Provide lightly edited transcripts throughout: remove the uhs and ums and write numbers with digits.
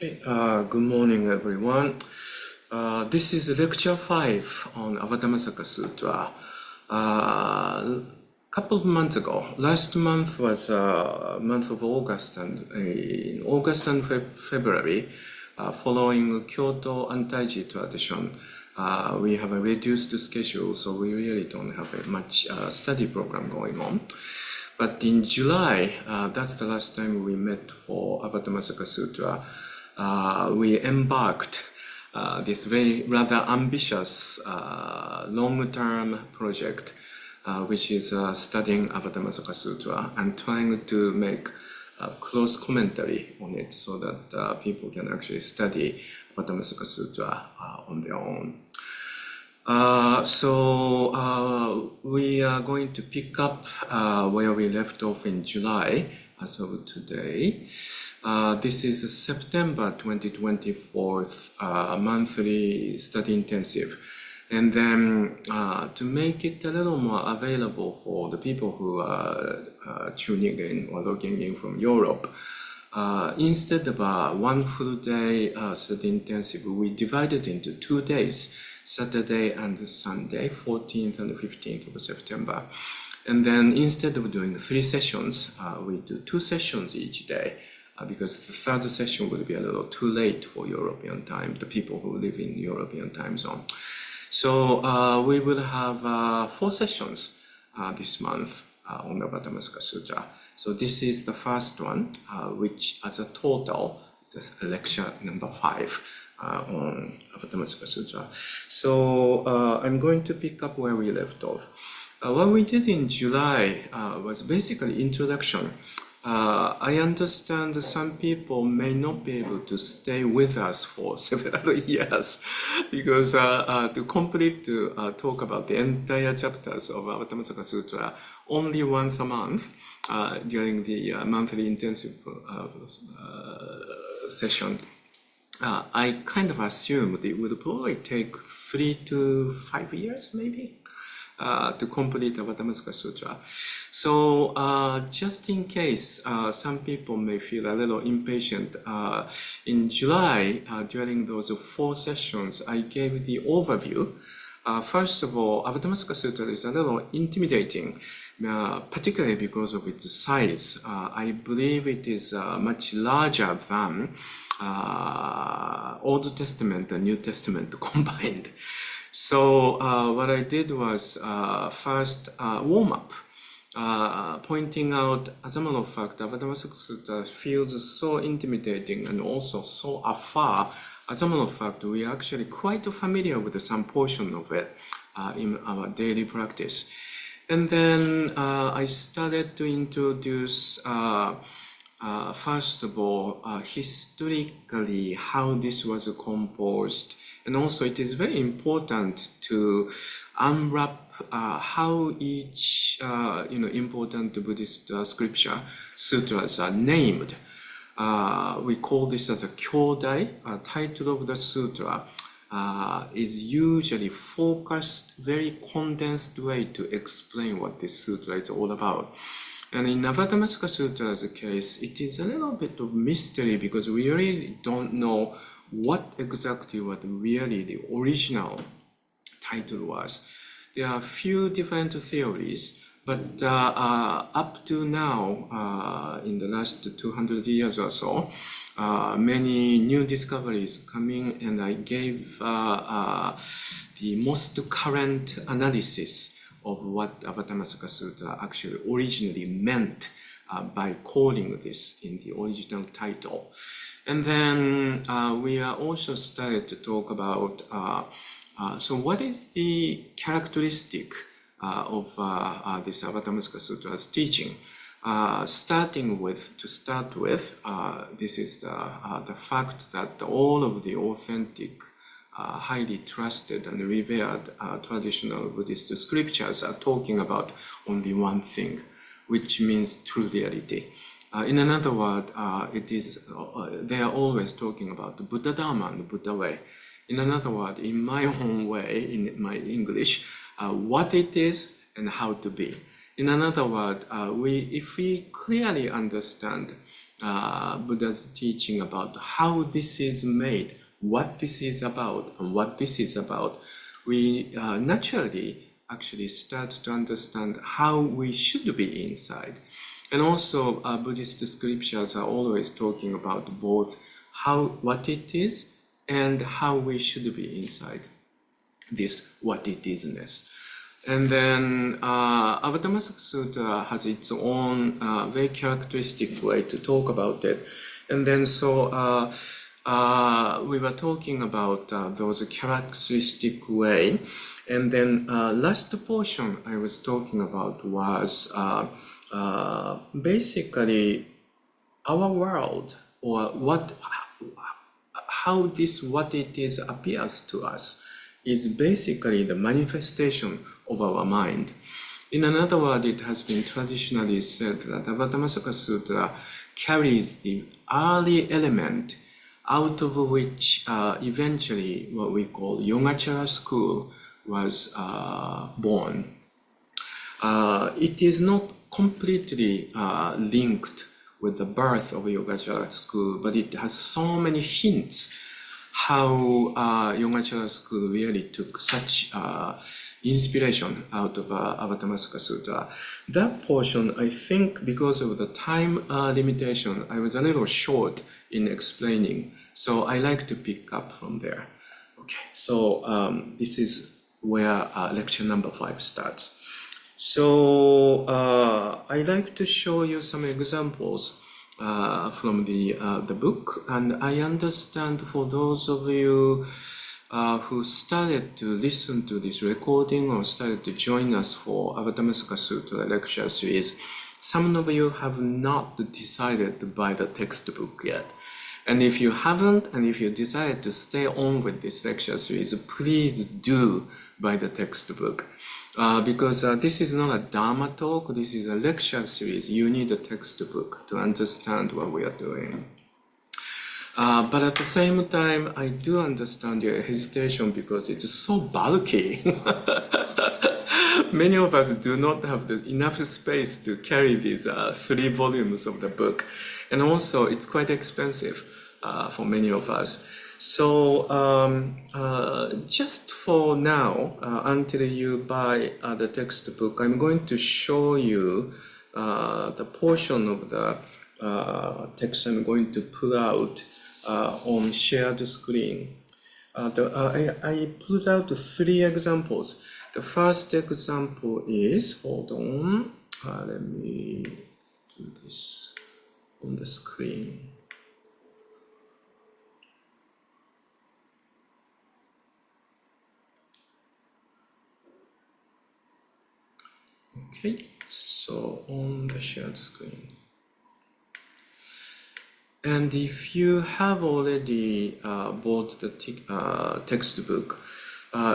Okay, good morning, everyone. This is lecture 5 on Avatamsaka Sūtra. Couple of months ago, last month was month of August, and in August and February, following Kyoto Antaiji tradition, we have a reduced schedule, so we really don't have a much study program going on. But in July, that's the last time we met for Avatamsaka Sūtra. We embarked this very rather ambitious long-term project, which is studying Avatamsaka Sūtra and trying to make a close commentary on it so that people can actually study Avatamsaka Sūtra on their own. So we are going to pick up where we left off in July as of today. This is a September 2024 monthly study intensive. And then to make it a little more available for the people who are tuning in or logging in from Europe, instead of one full day study intensive, we divided into 2 days, Saturday and Sunday, 14th and 15th of September. And then instead of doing 3 sessions, we do 2 sessions each day. Because the third session would be a little too late for European time, the people who live in European time zone. So we will have 4 sessions this month on the Avatamsaka Sūtra. So this is the first one, which as a total is lecture number 5 on Avatamsaka Sūtra. So I'm going to pick up where we left off. What we did in July was basically introduction. I understand some people may not be able to stay with us for several years because to talk about the entire chapters of Avatamsaka Sūtra only once a month during the monthly intensive session. I kind of assumed it would probably take 3 to 5 years maybe to complete Avatamsaka Sūtra. So just in case some people may feel a little impatient, in July, during those 4 sessions, I gave the overview. First of all, Avatamsaka Sūtra is a little intimidating, particularly because of its size. I believe it is much larger than Old Testament and New Testament combined. So what I did was first warm up, pointing out, as a matter of fact, Avatamsaka Sūtra feels so intimidating and also so afar. As a matter of fact, we are actually quite familiar with some portion of it in our daily practice. And then I started to introduce, first of all, historically how this was composed. And also it is very important to unwrap how each important Buddhist scripture, sutras are named. We call this as a kyodai. Title of the sutra is usually focused, very condensed way to explain what this sutra is all about. And in Avatamsaka Sutra's case, it is a little bit of mystery because we really don't know what exactly really the original title was. There are a few different theories, but up to now, in the last 200 years or so, many new discoveries coming, and I gave the most current analysis of what Avatamsaka Sūtra actually originally meant by calling this in the original title. And then we are also started to talk about, so what is the characteristic of this Avatamsaka Sutra's teaching? To start with, this is the fact that all of the authentic, highly trusted and revered traditional Buddhist scriptures are talking about only one thing, which means true reality. In another word, they are always talking about the Buddha Dharma and the Buddha way. In another word, in my own way, in my English, what it is and how to be. In another word, if we clearly understand Buddha's teaching about how this is made, what this is about, and what this is about, we naturally actually start to understand how we should be inside. And also, Buddhist scriptures are always talking about both what it is and how we should be inside this what it isness. And then Avatamsaka Sūtra has its own very characteristic way to talk about it. And then we were talking about those characteristic way. And then last portion I was talking about was basically our world, or how this what it is appears to us is basically the manifestation of our mind. In another word, it has been traditionally said that Avatamsaka Sutra carries the early element out of which eventually what we call Yogacara school was born. It is not completely linked with the birth of Yogacara school, but it has so many hints how Yogacara school really took such inspiration out of Avatamsaka Sutra. That portion, I think, because of the time limitation, I was a little short in explaining, so I like to pick up from there. Okay, so this is where lecture number 5 starts. So I like to show you some examples from the book, and I understand for those of you who started to listen to this recording or started to join us for Avatamsaka Sutra lecture series, some of you have not decided to buy the textbook yet. And if you haven't, and if you decide to stay on with this lecture series, please do buy the textbook. Because this is not a Dharma talk, this is a lecture series. You need a textbook to understand what we are doing. But at the same time, I do understand your hesitation because it's so bulky. Many of us do not have enough space to carry these 3 volumes of the book. And also, it's quite expensive for many of us. So just for now, until you buy the textbook, I'm going to show you the portion of the text I'm going to pull out on shared screen. I pulled out 3 examples. The first example is, hold on, let me do this on the screen. Okay, so on the shared screen. And if you have already bought the textbook,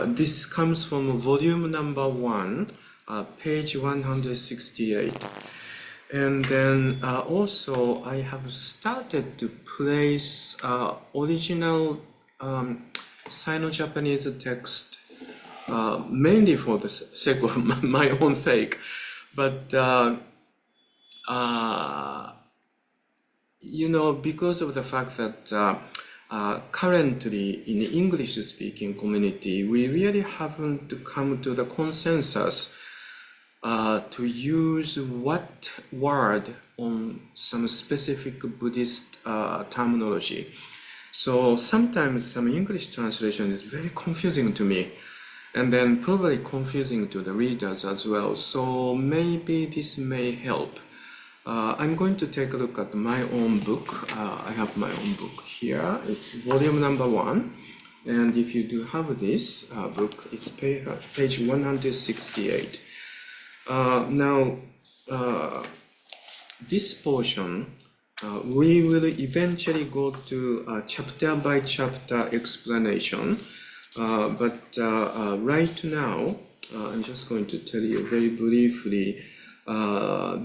this comes from volume number 1, page 168. And then also I have started to place original Sino-Japanese text mainly for the sake of my own sake, but you know, because of the fact that currently in the English-speaking community, we really haven't come to the consensus to use what word on some specific Buddhist terminology. So sometimes some English translation is very confusing to me, and then probably confusing to the readers as well. So maybe this may help. I'm going to take a look at my own book. I have my own book here. It's volume number 1. And if you do have this book, it's page 168. Now, this portion, we will eventually go to chapter by chapter explanation. But right now, I'm just going to tell you very briefly.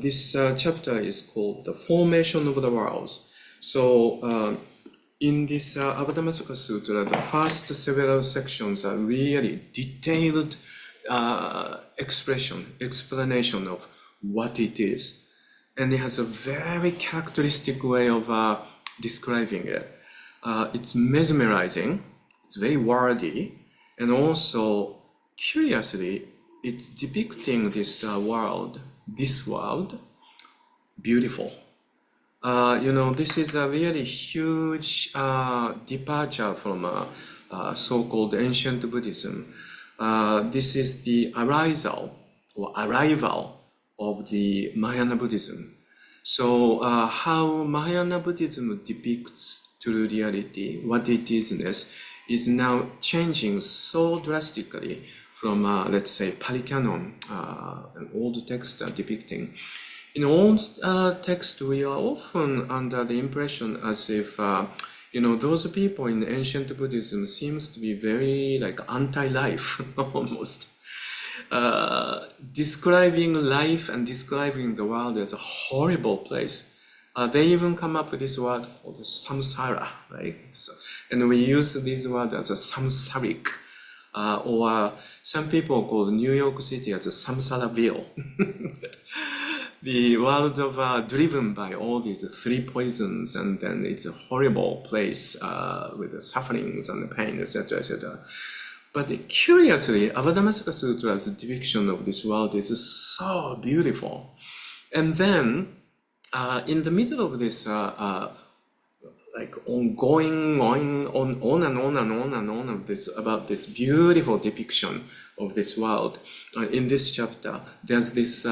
This chapter is called The Formation of the Worlds. So in this Avatamsaka Sutra, the first several sections are really detailed explanation of what it is. And it has a very characteristic way of describing it. It's mesmerizing, it's very wordy, and also curiously, it's depicting this world, beautiful. This is a really huge departure from so-called ancient Buddhism. This is the arrival of the Mahayana Buddhism. So how Mahayana Buddhism depicts true reality, what it is now changing so drastically from, let's say, Pali Canon, an old text depicting. In old text, we are often under the impression as if, those people in ancient Buddhism seems to be very like anti-life almost. Describing life and describing the world as a horrible place. They even come up with this word called samsara, right? And we use this word as a samsaric. Or some people call New York City as a Samsaraville. The world of driven by all these three poisons, and then it's a horrible place with the sufferings and the pain, etc., etc. But curiously, Avatamsaka Sutra's depiction of this world is so beautiful. And then, in the middle of this, like going on and on of this about this beautiful depiction of this world, in this chapter, there's this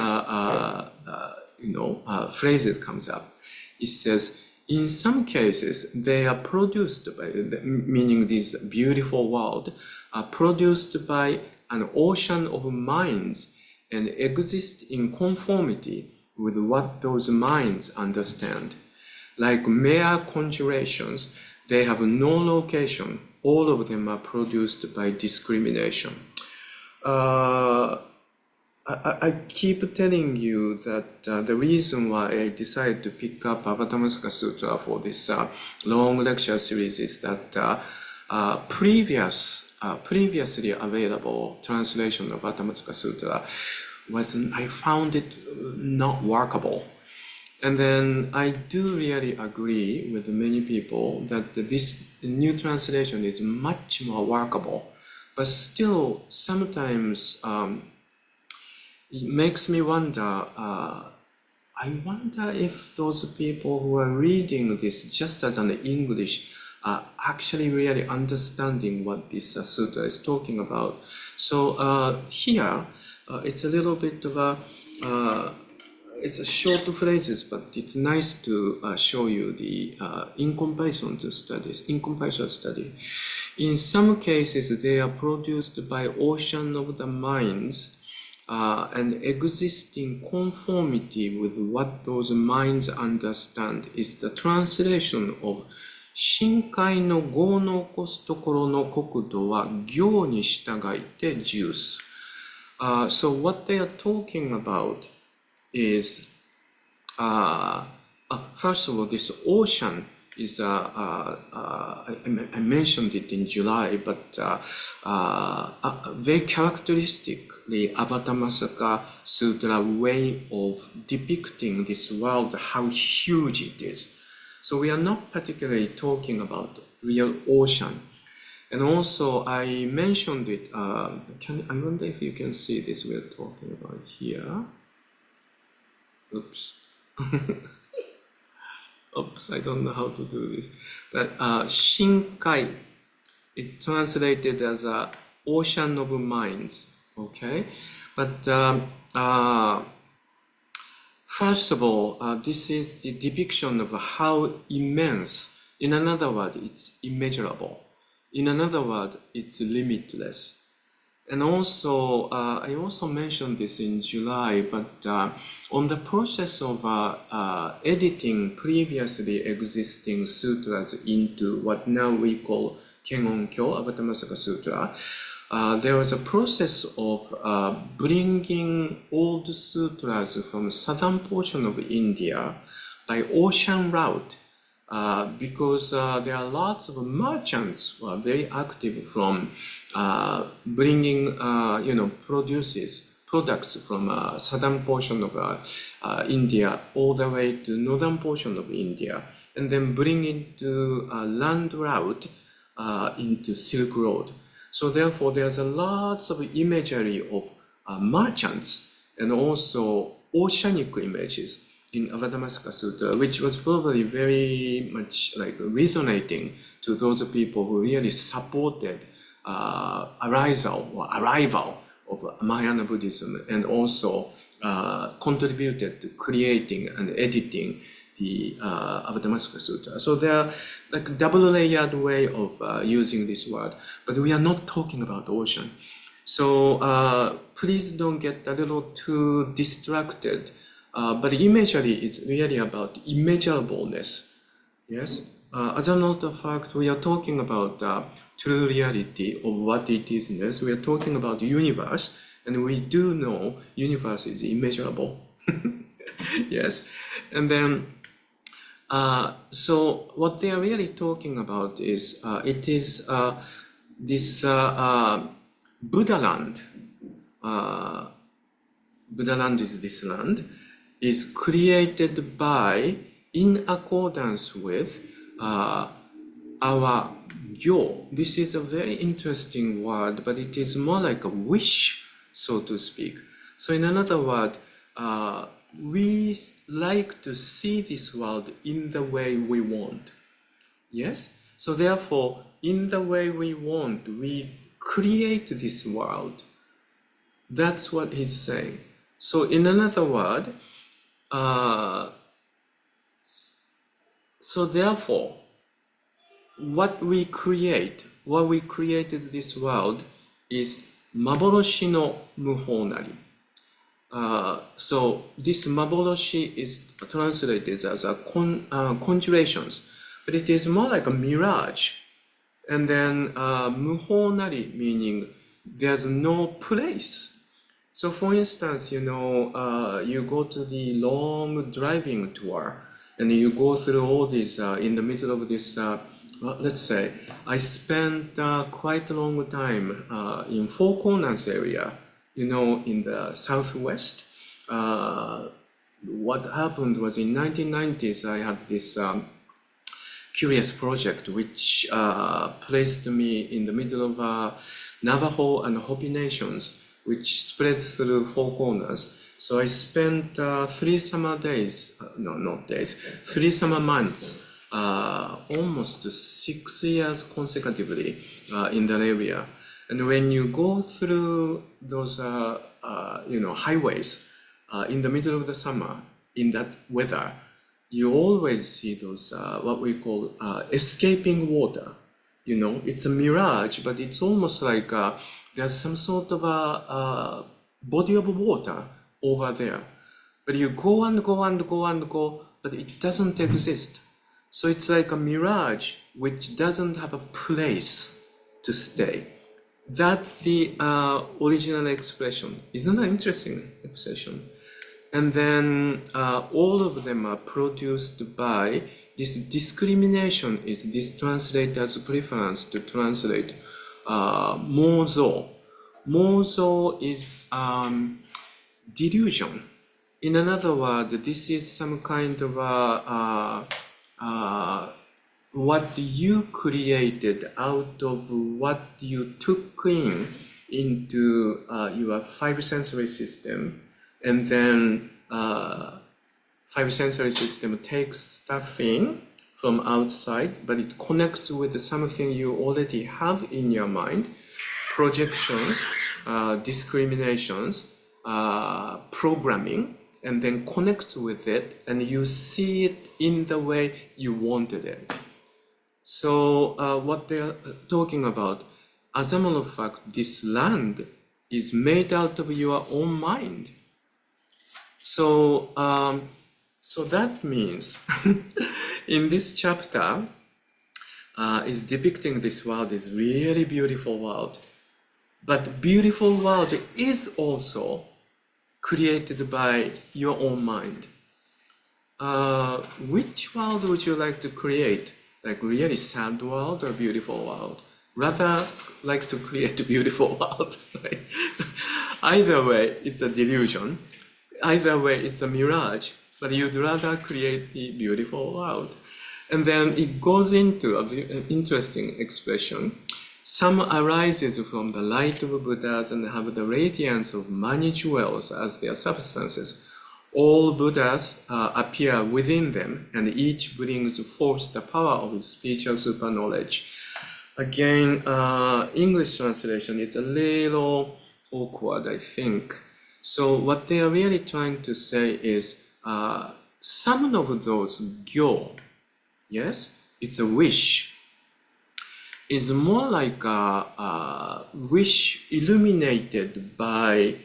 phrases comes up. It says, in some cases, they are produced by, meaning this beautiful world, are produced by an ocean of minds and exist in conformity with what those minds understand. Like mere conjurations, they have no location. All of them are produced by discrimination. I keep telling you that the reason why I decided to pick up Avatamsaka Sutra for this long lecture series is that previously available translation of Avatamsaka Sutra I found it not workable. And then I do really agree with many people that this new translation is much more workable, but still sometimes it makes me wonder, I wonder if those people who are reading this just as an English are actually really understanding what this sutra is talking about. So here, it's a little bit of a, it's a short phrases, but it's nice to show you the in comparison study. In some cases, they are produced by ocean of the minds and exist in conformity with what those minds understand is the translation of 深海の業の起こすところの国土は行に従いて重す。So what they are talking about is, first of all, this ocean is, I mentioned it in July, but very characteristically Avatamsaka Sutra way of depicting this world, how huge it is. So we are not particularly talking about real ocean. And also I mentioned it, I wonder if you can see this we're talking about here. Oops. Oops, I don't know how to do this. But Shinkai, it's translated as ocean of minds, okay? But first of all, this is the depiction of how immense, in another word, it's immeasurable. In another word, it's limitless. And also, I also mentioned this in July, but on the process of editing previously existing sutras into what now we call Kengon-kyo, Avatamsaka Sutra, there was a process of bringing old sutras from southern portion of India by ocean route, because there are lots of merchants who are very active from bringing, products from southern portion of India all the way to northern portion of India, and then bring it to land route into Silk Road. So therefore, there's a lots of imagery of merchants and also oceanic images in Avatamsaka Sūtra, which was probably very much like resonating to those people who really supported arrival of Mahayana Buddhism, and also contributed to creating and editing the Avatamsaka Sūtra. So they are like double-layered way of using this word, but we are not talking about ocean. So please don't get a little too distracted. But imagery is really about immeasurableness. Yes. As a matter of fact, we are talking about true reality of what it is. We are talking about the universe, and we do know universe is immeasurable. Yes. And then, so what they are really talking about is it is this Buddha land. Buddha land is this land, is created by, in accordance with our gyo. This is a very interesting word, but it is more like a wish, so to speak. So in another word, we like to see this world in the way we want. Yes? So therefore, in the way we want, we create this world. That's what he's saying. So in another word, so therefore, what we created this world is Maboroshi no Muhonari. So this Maboroshi is translated as a conjurations, but it is more like a mirage. And then Muhonari meaning there's no place. So for instance, you go to the long driving tour and you go through all these in the middle of this, let's say, I spent quite a long time in Four Corners area, in the southwest. What happened was in 1990s, I had this curious project which placed me in the middle of Navajo and Hopi nations, which spread through Four Corners. So I spent 3 summer days, three summer months, almost 6 years consecutively in that area. And when you go through those, highways in the middle of the summer, in that weather, you always see those, what we call escaping water. It's a mirage, but it's almost like there's some sort of a body of water over there. But you go and go and go and go, but it doesn't exist. So it's like a mirage which doesn't have a place to stay. That's the original expression. Isn't that interesting expression? And then all of them are produced by this discrimination. Is this translator's preference to translate mozo. Mozo is delusion. In another word, this is some kind of what you created out of what you took into your 5 sensory system, and then 5 sensory system takes stuff in from outside, but it connects with something you already have in your mind, projections, discriminations, programming, and then connects with it, and you see it in the way you wanted it. So what they're talking about, as a matter of fact, this land is made out of your own mind. So, so that means in this chapter is depicting this world is really beautiful world, but beautiful world is also created by your own mind. Which world would you like to create? Like really sad world or beautiful world? Rather like to create a beautiful world, right? Either way, it's a delusion. Either way, it's a mirage. But you'd rather create the beautiful world. And then it goes into an interesting expression. Some arises from the light of Buddhas and have the radiance of many jewels as their substances. All Buddhas appear within them, and each brings forth the power of spiritual super knowledge. Again, English translation is a little awkward, I think. So what they are really trying to say is some of those gyo, yes, it's a wish, is more like a wish illuminated by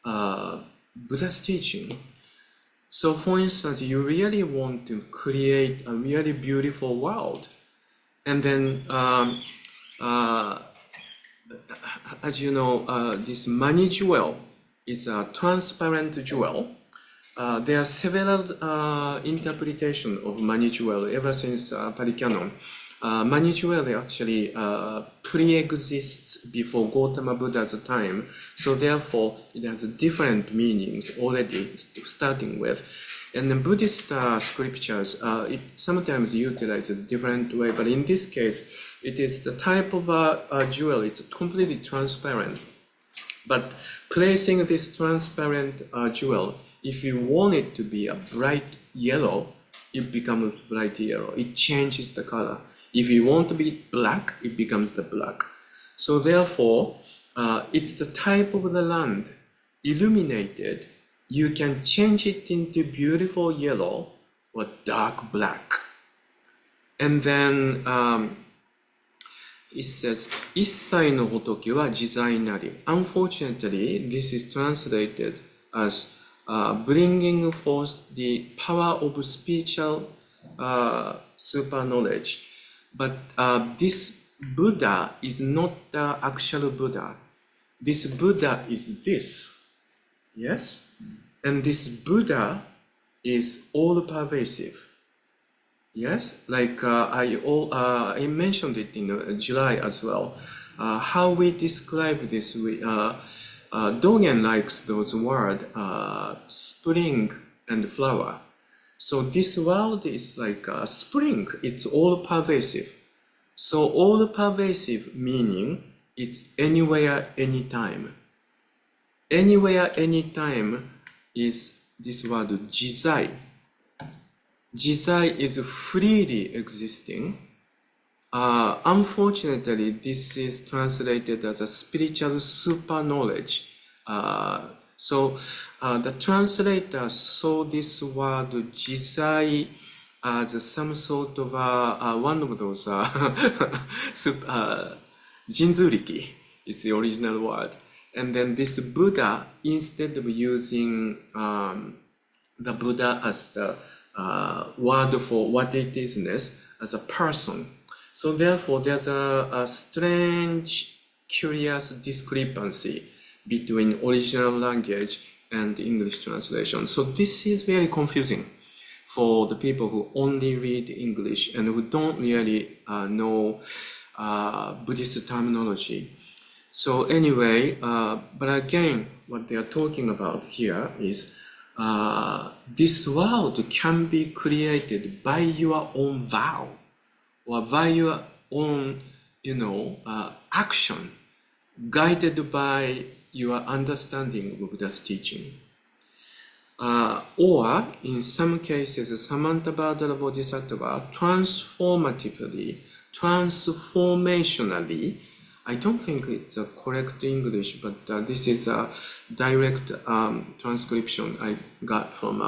Buddha's teaching. So for instance, you really want to create a really beautiful world. And then, as you know, this money jewel is a transparent jewel. There are several interpretations of money jewel ever since Pali Canon. Money jewel actually pre-exists before Gautama Buddha's time, so therefore it has different meanings already starting with. And the Buddhist scriptures, it sometimes utilizes different way, but in this case, it is the type of a jewel, it's completely transparent. But placing this transparent jewel, if you want it to be a bright yellow, it becomes bright yellow. It changes the color. If you want to be black, it becomes the black. So therefore, it's the type of the land illuminated. You can change it into beautiful yellow or dark black. And then it says, Issai no hotoki wa jizai nari. Unfortunately, this is translated as bringing forth the power of spiritual super knowledge. But this Buddha is not the actual Buddha. This Buddha is this. Yes? And this Buddha is all-pervasive. Yes? Like I mentioned it in July as well. How we describe this, Dogen likes those words, spring and flower. So this world is like a spring, it's all-pervasive. So all-pervasive meaning it's anywhere, anytime. Anywhere, anytime is this word jizai. Jizai is freely existing. Unfortunately, this is translated as a spiritual super knowledge. So the translator saw this word jizai as some sort of one of those jinzuriki is the original word. And then this Buddha, instead of using the Buddha as the word for what it isness, as a person. So therefore, there's a strange, curious discrepancy between original language and English translation. So this is very confusing for the people who only read English and who don't really know Buddhist terminology. So anyway, but again, what they are talking about here is this world can be created by your own vow or by your own, action, guided by your understanding of Buddha's teaching. Or in some cases, Samantabhadra Bodhisattva transformationally, I don't think it's a correct English, but this is a direct transcription I got from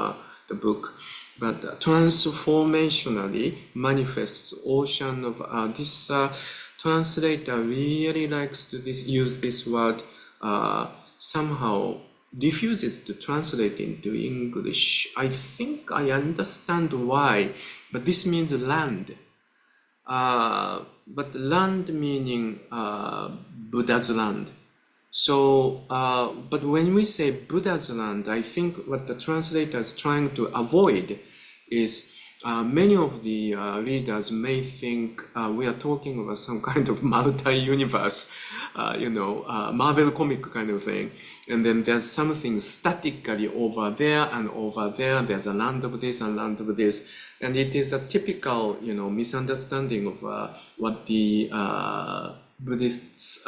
the book. But transformationally manifests ocean of this translator really likes to use this word, somehow refuses to translate into English. I think I understand why, but this means land. But land meaning Buddha's land. So, but when we say Buddha's land, I think what the translator is trying to avoid is many of the readers may think we are talking about some kind of multi-universe, Marvel comic kind of thing. And then there's something statically over there and over there. There's a land of this and land of this. And it is a typical, misunderstanding of what the Buddhists,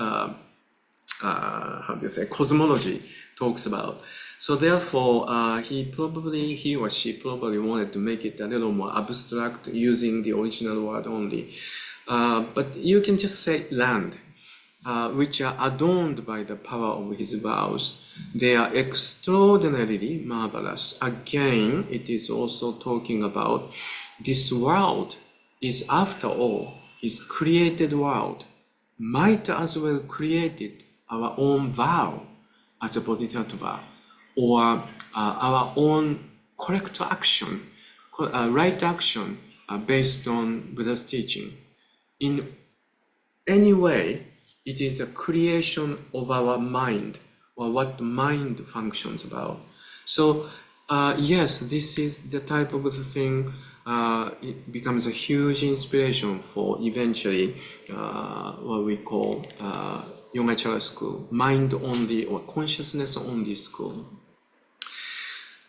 cosmology talks about. So therefore, he or she probably wanted to make it a little more abstract using the original word only. But you can just say land, which are adorned by the power of his vows. They are extraordinarily marvelous. Again, it is also talking about this world is, after all, is created world. Might as well create our own vow as a bodhisattva, or our own correct action, right action based on Buddha's teaching. In any way, it is a creation of our mind, or what the mind functions about. So yes, this is the type of thing. It becomes a huge inspiration for eventually what we call Yogacara school, mind only or consciousness only school.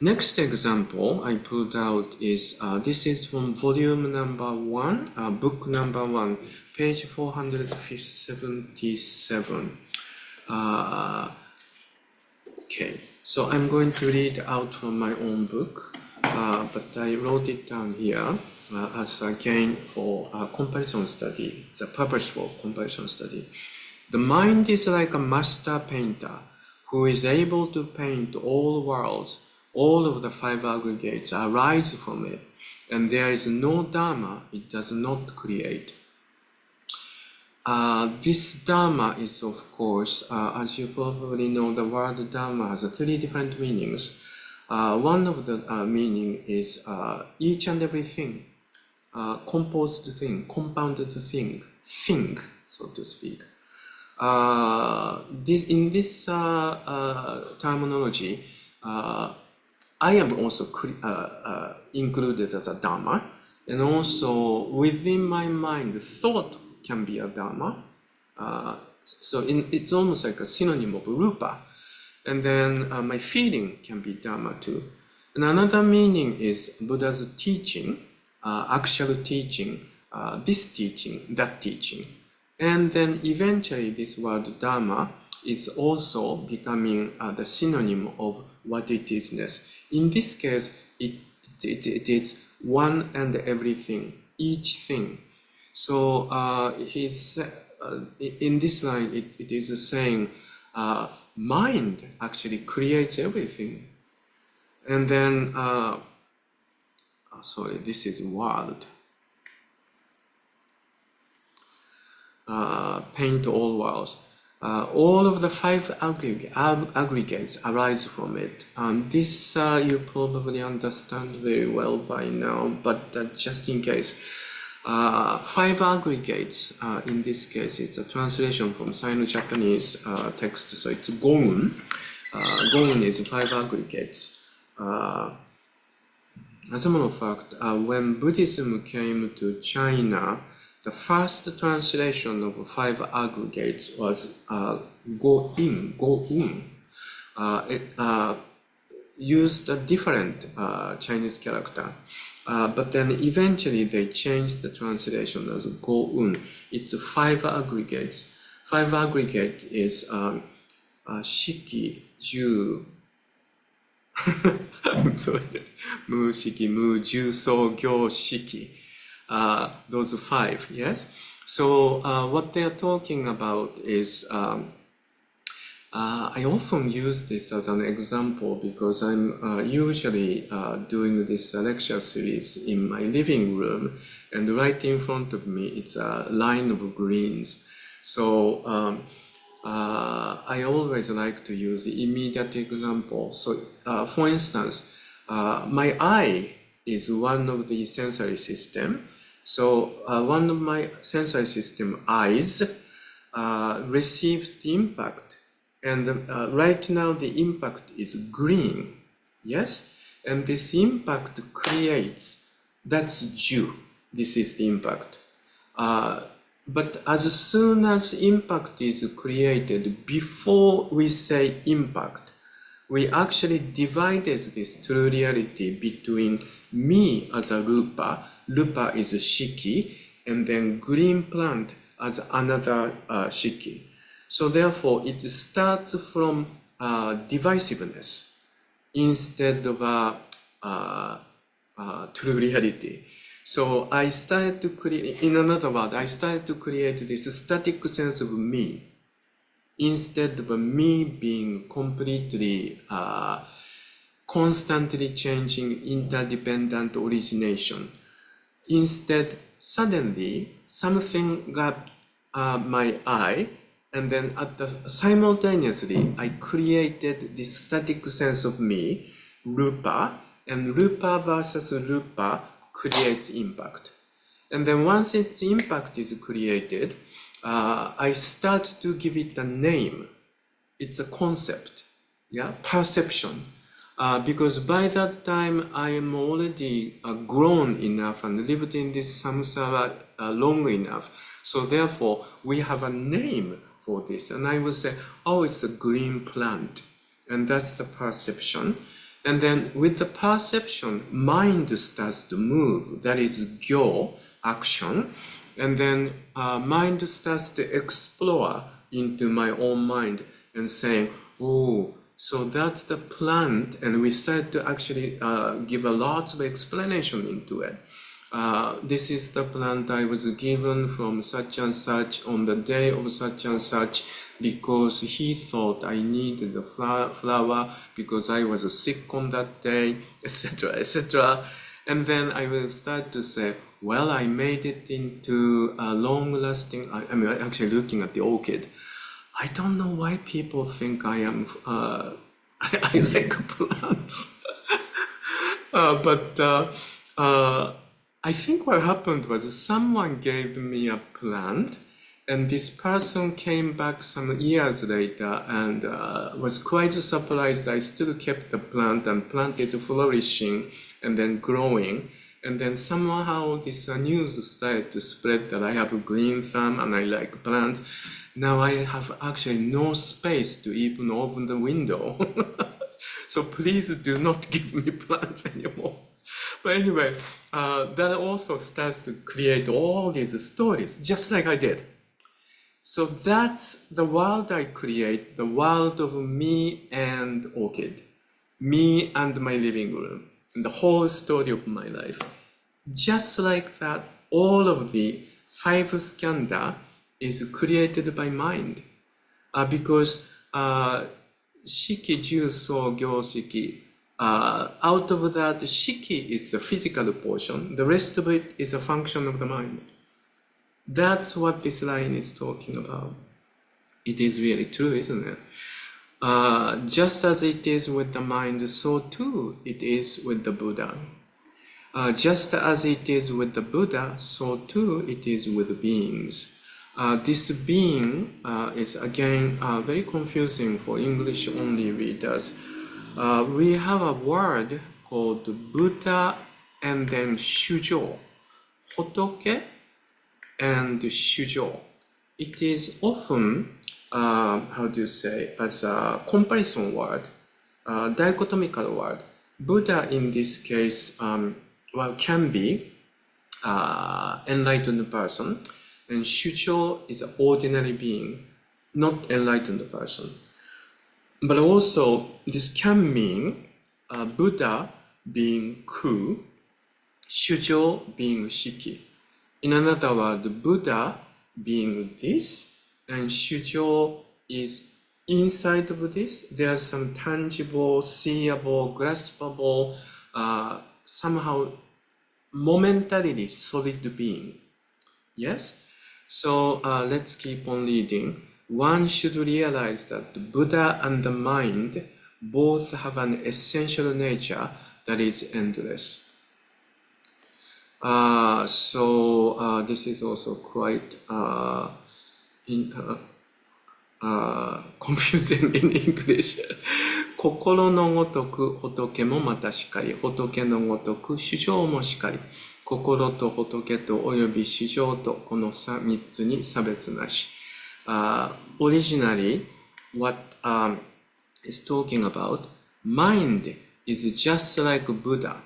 Next example I pulled out is, this is from volume number 1, book number 1, page 477. Okay, so I'm going to read out from my own book, but I wrote it down here as again for comparison study, the purpose for comparison study. The mind is like a master painter who is able to paint all worlds. All of the 5 aggregates arise from it, and there is no Dharma it does not create. This Dharma is, of course, as you probably know, the word Dharma has 3 different meanings. One of the meaning is each and everything, composed thing, compounded thing, so to speak. In this terminology, I am also included as a Dharma, and also within my mind, thought can be a Dharma. So it's almost like a synonym of Rupa. And then my feeling can be Dharma too. And another meaning is Buddha's teaching, actual teaching, this teaching, that teaching. And then eventually this word Dharma is also becoming the synonym of what it isness. In this case, it is one and everything, each thing. So in this line, it is saying mind actually creates everything. And then, sorry, this is world. Paint all worlds. All of the 5 aggregates arise from it. This you probably understand very well by now, but just in case. 5 aggregates, in this case, it's a translation from Sino-Japanese text, so it's Goun. Goun is 5 aggregates. As a matter of fact, when Buddhism came to China, the first translation of 5 aggregates was Go-in, Go-un. It used a different Chinese character, but then eventually they changed the translation as Go-un. It's 5 aggregates. 5 aggregate is Shiki, Ju, I'm sorry, Mu, Shiki, Mu, Ju, So, Gyo, Shiki. Those 5, yes? So what they are talking about is, I often use this as an example because I'm usually doing this lecture series in my living room, and right in front of me it's a line of greens. So I always like to use the immediate example. So for instance, my eye is one of the sensory system. So one of my sensory system, eyes, receives the impact, and right now the impact is green, yes? And this impact creates That's Ju. This is the impact. But as soon as impact is created, before we say impact, we actually divided this true reality between me as a rupa, rupa is a shiki, and then green plant as another shiki. So therefore, it starts from divisiveness instead of true reality. So I started to create, in another word, I started to create this static sense of me instead of me being completely constantly changing interdependent origination. Instead, suddenly something got my eye, and then simultaneously I created this static sense of me, rupa, and rupa versus rupa creates impact. And then once its impact is created, I start to give it a name. It's a concept, yeah, perception. Because by that time I am already grown enough and lived in this samsara long enough. So therefore, we have a name for this. And I will say, oh, it's a green plant. And that's the perception. And then with the perception, mind starts to move. That is gyo, action. And then mind starts to explore into my own mind and saying, oh, so that's the plant. And we start to actually give a lot of explanation into it. This is the plant I was given from such and such on the day of such and such, because he thought I needed the flower because I was sick on that day, etc., etc. And then I will start to say, well, I made it into a long-lasting, I mean, actually looking at the orchid. I don't know why people think I am, I like plants. But I think what happened was someone gave me a plant, and this person came back some years later and was quite surprised I still kept the plant, and plant is flourishing and then growing. And then somehow this news started to spread that I have a green thumb and I like plants. Now I have actually no space to even open the window. So please do not give me plants anymore. But anyway, that also starts to create all these stories, just like I did. So that's the world I create, the world of me and orchid, me and my living room, and the whole story of my life. Just like that, all of the 5 skandha is created by mind. Because shiki, ju, so, gyo, shiki, out of that, shiki is the physical portion. The rest of it is a function of the mind. That's what this line is talking about. It is really true, isn't it? Just as it is with the mind, so too it is with the Buddha. Just as it is with the Buddha, so too it is with beings. This being is again very confusing for English-only readers. We have a word called Buddha and then Shujo, Hotoke and Shujo. It is often, how do you say, as a comparison word, dichotomical word. Buddha in this case, well, can be enlightened person, and Shujo is an ordinary being, not enlightened person. But also, this can mean Buddha being Ku, Shujo being Shiki. In another word, Buddha being this, and Shujo is inside of this. There's some tangible, seeable, graspable, somehow momentarily solid being. Yes? So let's keep on reading. One should realize that the Buddha and the mind both have an essential nature that is endless. This is also quite confusing in English. 心のごとく仏もまたしかり、仏のごとく主張もしかり。心と仏とおよび衆生とこの三つに差別なし。Originally, what is talking about, mind is just like Buddha,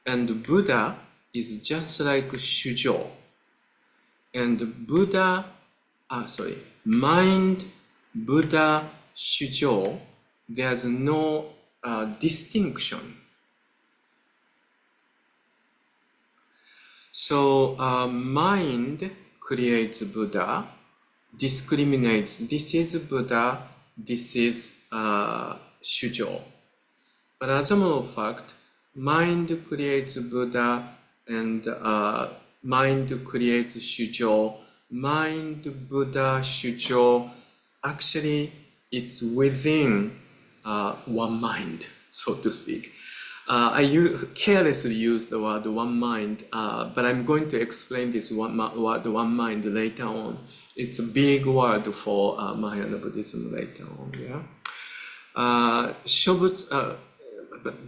and Buddha is just like Shujō. And mind, Buddha, Shujō, there's no distinction. So mind creates Buddha, discriminates, this is Buddha, this is Shujō. But as a matter of fact, mind creates Buddha and mind creates Shujō. Mind, Buddha, Shujō, actually it's within one mind, so to speak. I carelessly use the word one mind, but I'm going to explain this word one mind later on. It's a big word for Mahayana Buddhism later on. Yeah.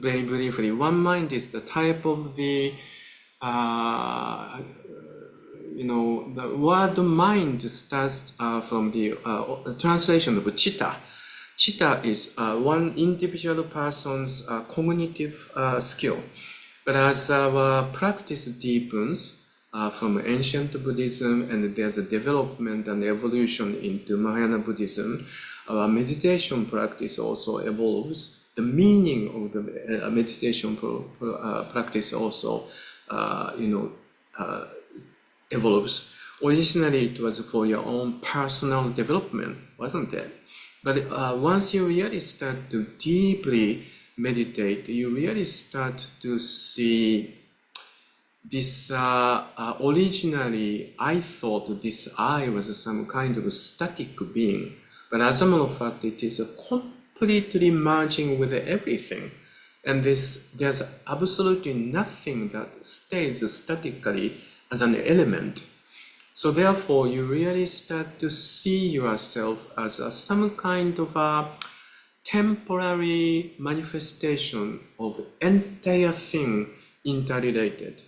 Very briefly, one mind is the type of the the word mind starts from the translation of chitta. Chitta is one individual person's cognitive skill. But as our practice deepens from ancient Buddhism and there's a development and evolution into Mahayana Buddhism, our meditation practice also evolves. The meaning of the meditation practice also, evolves. Originally, it was for your own personal development, wasn't it? But once you really start to deeply meditate, you really start to see this. Originally, I thought this I was some kind of static being, but as a matter of fact, it is completely merging with everything. And there's absolutely nothing that stays statically as an element. So therefore, you really start to see yourself as some kind of a temporary manifestation of entire thing interrelated.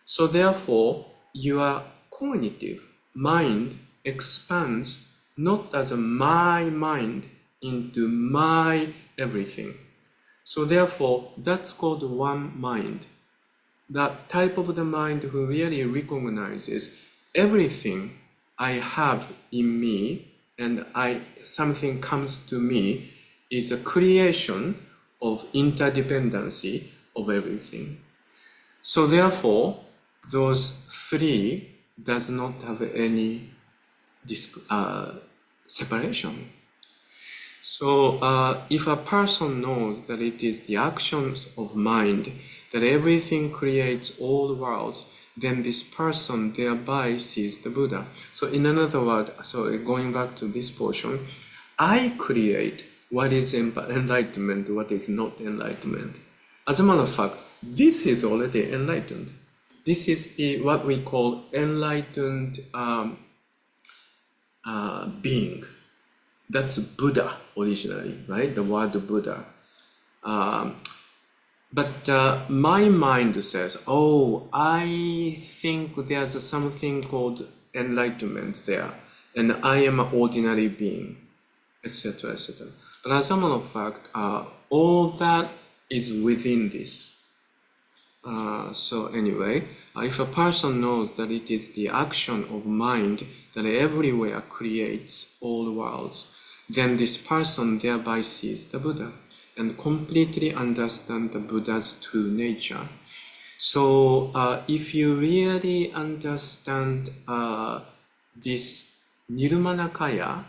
So therefore, your cognitive mind expands not as my mind into my everything. So therefore, that's called one mind. That type of the mind who really recognizes everything I have in me and something comes to me is a creation of interdependency of everything. So therefore, those three does not have any separation. So if a person knows that it is the actions of mind that everything creates all worlds, then this person thereby sees the Buddha. So in another word, so going back to this portion, I create what is enlightenment, what is not enlightenment. As a matter of fact, this is already enlightened. This is what we call enlightened being. That's Buddha originally, right? The word Buddha. But my mind says, oh, I think there's something called enlightenment there, and I am an ordinary being, etc., etc. But as a matter of fact, all that is within this. So anyway, if a person knows that it is the action of mind that everywhere creates all worlds, then this person thereby sees the Buddha and completely understand the Buddha's true nature. So if you really understand this Nirmanakaya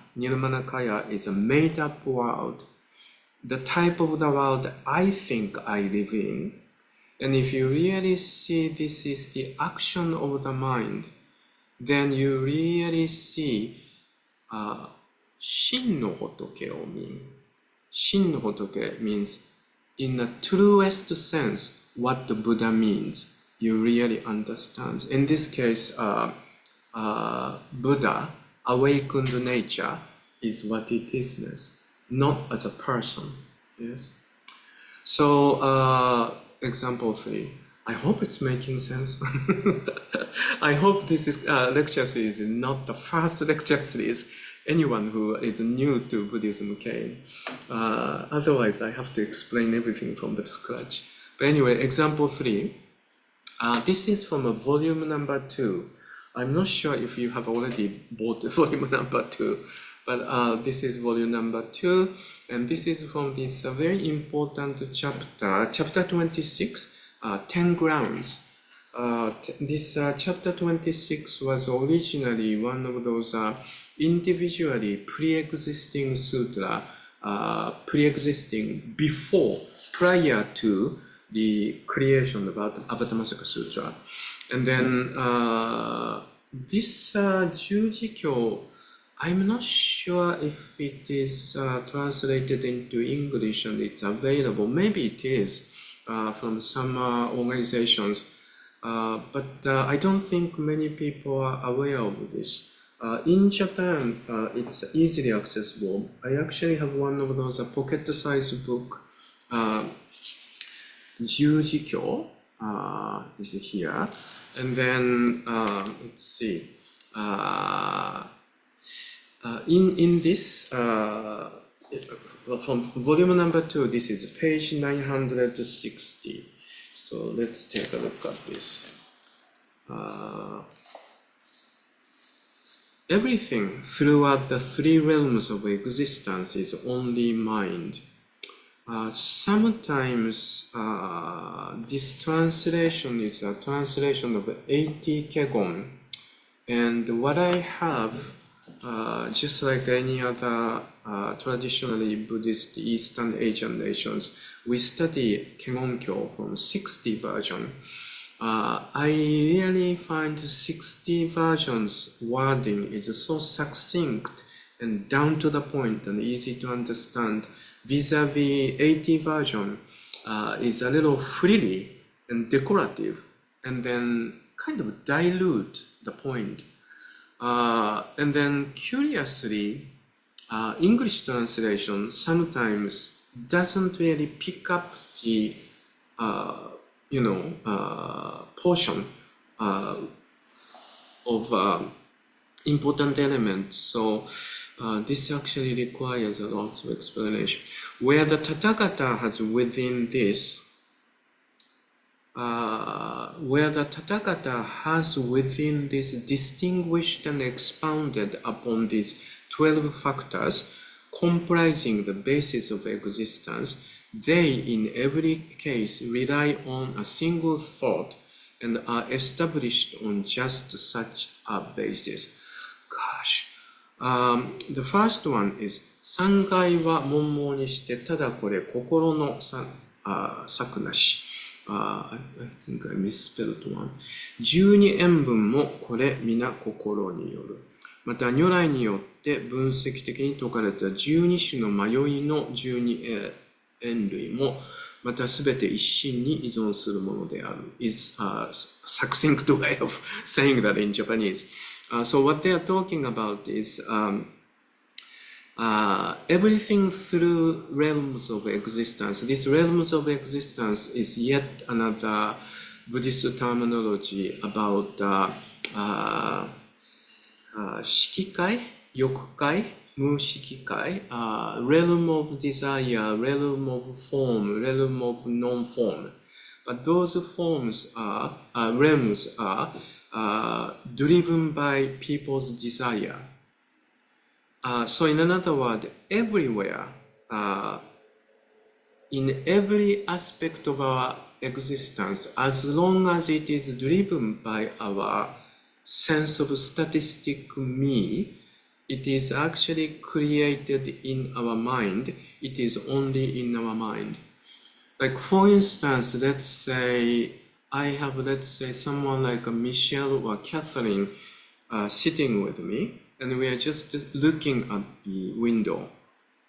is a made-up world, the type of the world I think I live in, and if you really see this is the action of the mind, then you really see Shin no Hotoke o mean. Shin no Hotoke means, in the truest sense, what the Buddha means, you really understand. In this case, Buddha, awakened nature, is what it is, not as a person. Yes. So, example 3. I hope it's making sense. I hope this is lecture series is not the first lecture series anyone who is new to Buddhism came. Otherwise, I have to explain everything from the scratch. But anyway, example 3. This is from a volume number 2. I'm not sure if you have already bought the volume number 2, but this is volume number 2, and this is from this very important chapter, chapter 26, 10 grounds. This chapter 26 was originally one of those individually pre-existing sutra, pre-existing prior to the creation of Avatamsaka Sūtra. And then this Jujikyo, I'm not sure if it is translated into English and it's available. Maybe it is from some organizations, but I don't think many people are aware of this. In Japan, it's easily accessible. I actually have one of those pocket-sized book, Jujikyo, is here. And then, let's see, in this, from volume number 2, this is page 960. So let's take a look at this. Everything throughout the 3 realms of existence is only mind. Sometimes this translation is a translation of 80 Kegon, and what I have, just like any other traditionally Buddhist Eastern Asian nations, we study Kegon-kyo from 60 version. I really find 60 versions wording is so succinct and down to the point and easy to understand. Vis-a-vis 80 version is a little frilly and decorative, and then kind of dilute the point. And then curiously, English translation sometimes doesn't really pick up the portion of important elements. So this actually requires a lot of explanation. Where the Tathagata has within this, distinguished and expounded upon these 12 factors comprising the basis of existence, they in every case rely on a single thought and are established on just such a basis. Gosh. The first one is 三界は悶々にしてただこれ心の策なし。I think I misspelled one. 12塩分もこれ皆心による。また如来によって分析的に説かれた12種の迷いの12塩類もまたすべて一心に依存するものである。is a succinct way of saying that in Japanese. So what they are talking about is everything through realms of existence. This realms of existence is yet another Buddhist terminology about shikikai, yokukai, mushikikai, realm of desire, realm of form, realm of non-form. But those forms are, realms are driven by people's desire. So in another word, everywhere, in every aspect of our existence, as long as it is driven by our sense of statistic me, it is actually created in our mind. It is only in our mind. Like for instance, let's say I have, let's say, someone like a Michelle or Catherine sitting with me, and we are just looking at the window.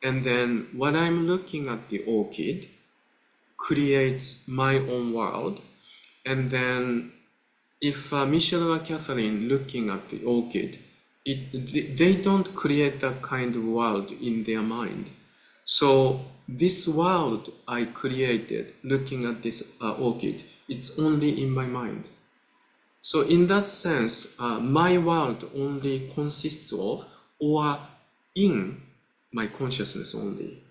And then what I'm looking at the orchid creates my own world. And then if Michelle or Catherine looking at the orchid, they don't create that kind of world in their mind. So this world I created looking at this orchid It's only in my mind. So in that sense, my world only consists of or in my consciousness only.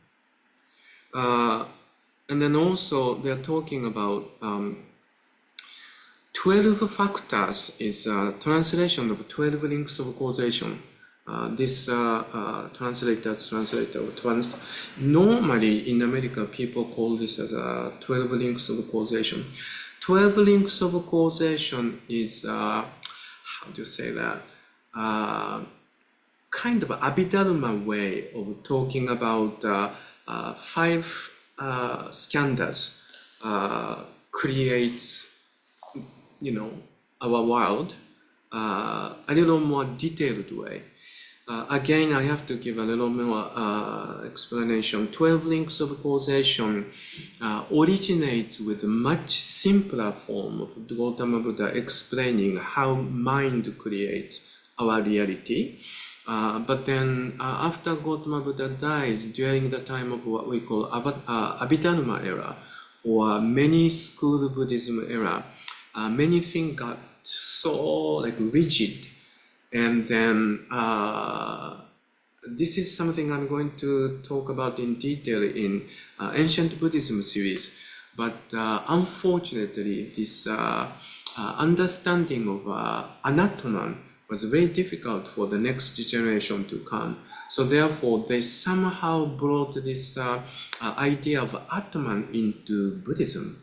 And then also they're talking about 12 factors is a translation of 12 links of causation. This translator normally in America people call this as 12 links of causation. 12 links of causation is how do you say that, kind of Abhidharma way of talking about 5 skandhas creates, you know, our world a little more detailed way. Again, I have to give a little more explanation. 12 links of causation originates with a much simpler form of Gautama Buddha explaining how mind creates our reality. But then after Gautama Buddha dies, during the time of what we call Abhidharma era, or many school Buddhism era, many things got so like rigid. And then this is something I'm going to talk about in detail in Ancient Buddhism series. But unfortunately, this understanding of Anatman was very difficult for the next generation to come. So therefore, they somehow brought this idea of Atman into Buddhism.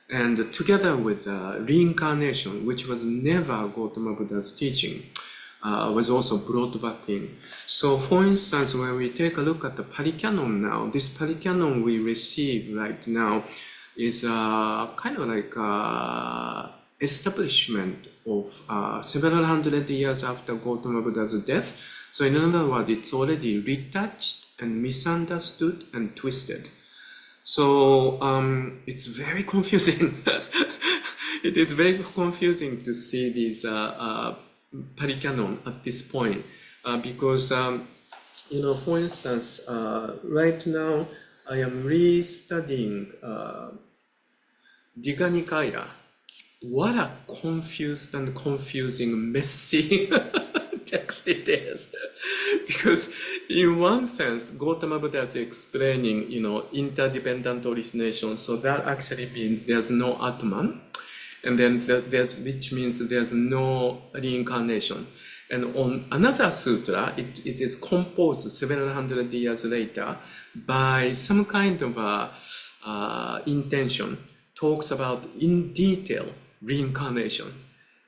And together with reincarnation, which was never Gautama Buddha's teaching, was also brought back in. So for instance, when we take a look at the Pali Canon now, this Pali Canon we receive right now is kind of like establishment of several hundred years after Gautama Buddha's death. So in other words, it's already retouched and misunderstood and twisted. So it's very confusing. It is very confusing to see these Pali Canon at this point because, you know, for instance, right now I am restudying Digha Nikaya. What a confused and confusing, messy text it is. Because in one sense, Gautama Buddha is explaining, you know, interdependent origination. So that actually means there's no Atman. And then which means there's no reincarnation. And on another sutra, it is composed several hundred years later by some kind of intention, talks about in detail reincarnation.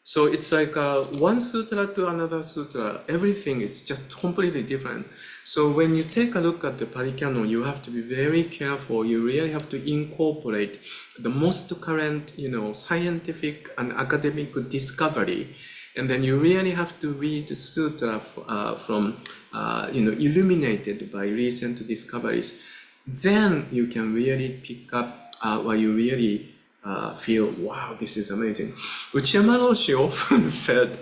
So it's like one sutra to another sutra, everything is just completely different. So when you take a look at the Pali Canon, you have to be very careful. You really have to incorporate the most current, you know, scientific and academic discovery. And then you really have to read the sutra from, you know, illuminated by recent discoveries. Then you can really pick up what you really feel, wow, this is amazing. Uchiyama Roshi often said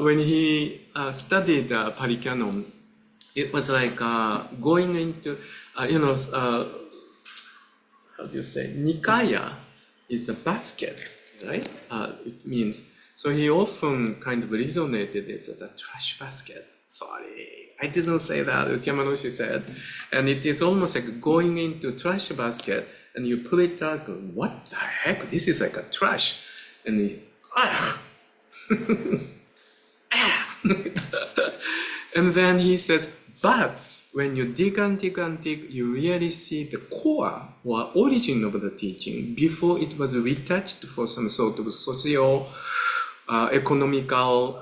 when he studied Pali Canon, it was like going into, you know, how do you say, Nikaya is a basket, right? It means, so he often kind of resonated it as a trash basket. Sorry, I didn't say that, Uchiyama Roshi said. And it is almost like going into trash basket and you pull it out, go, what the heck? This is like a trash. And he, and then he says, but when you dig and dig and dig, you really see the core or origin of the teaching before it was retouched for some sort of socio-economical,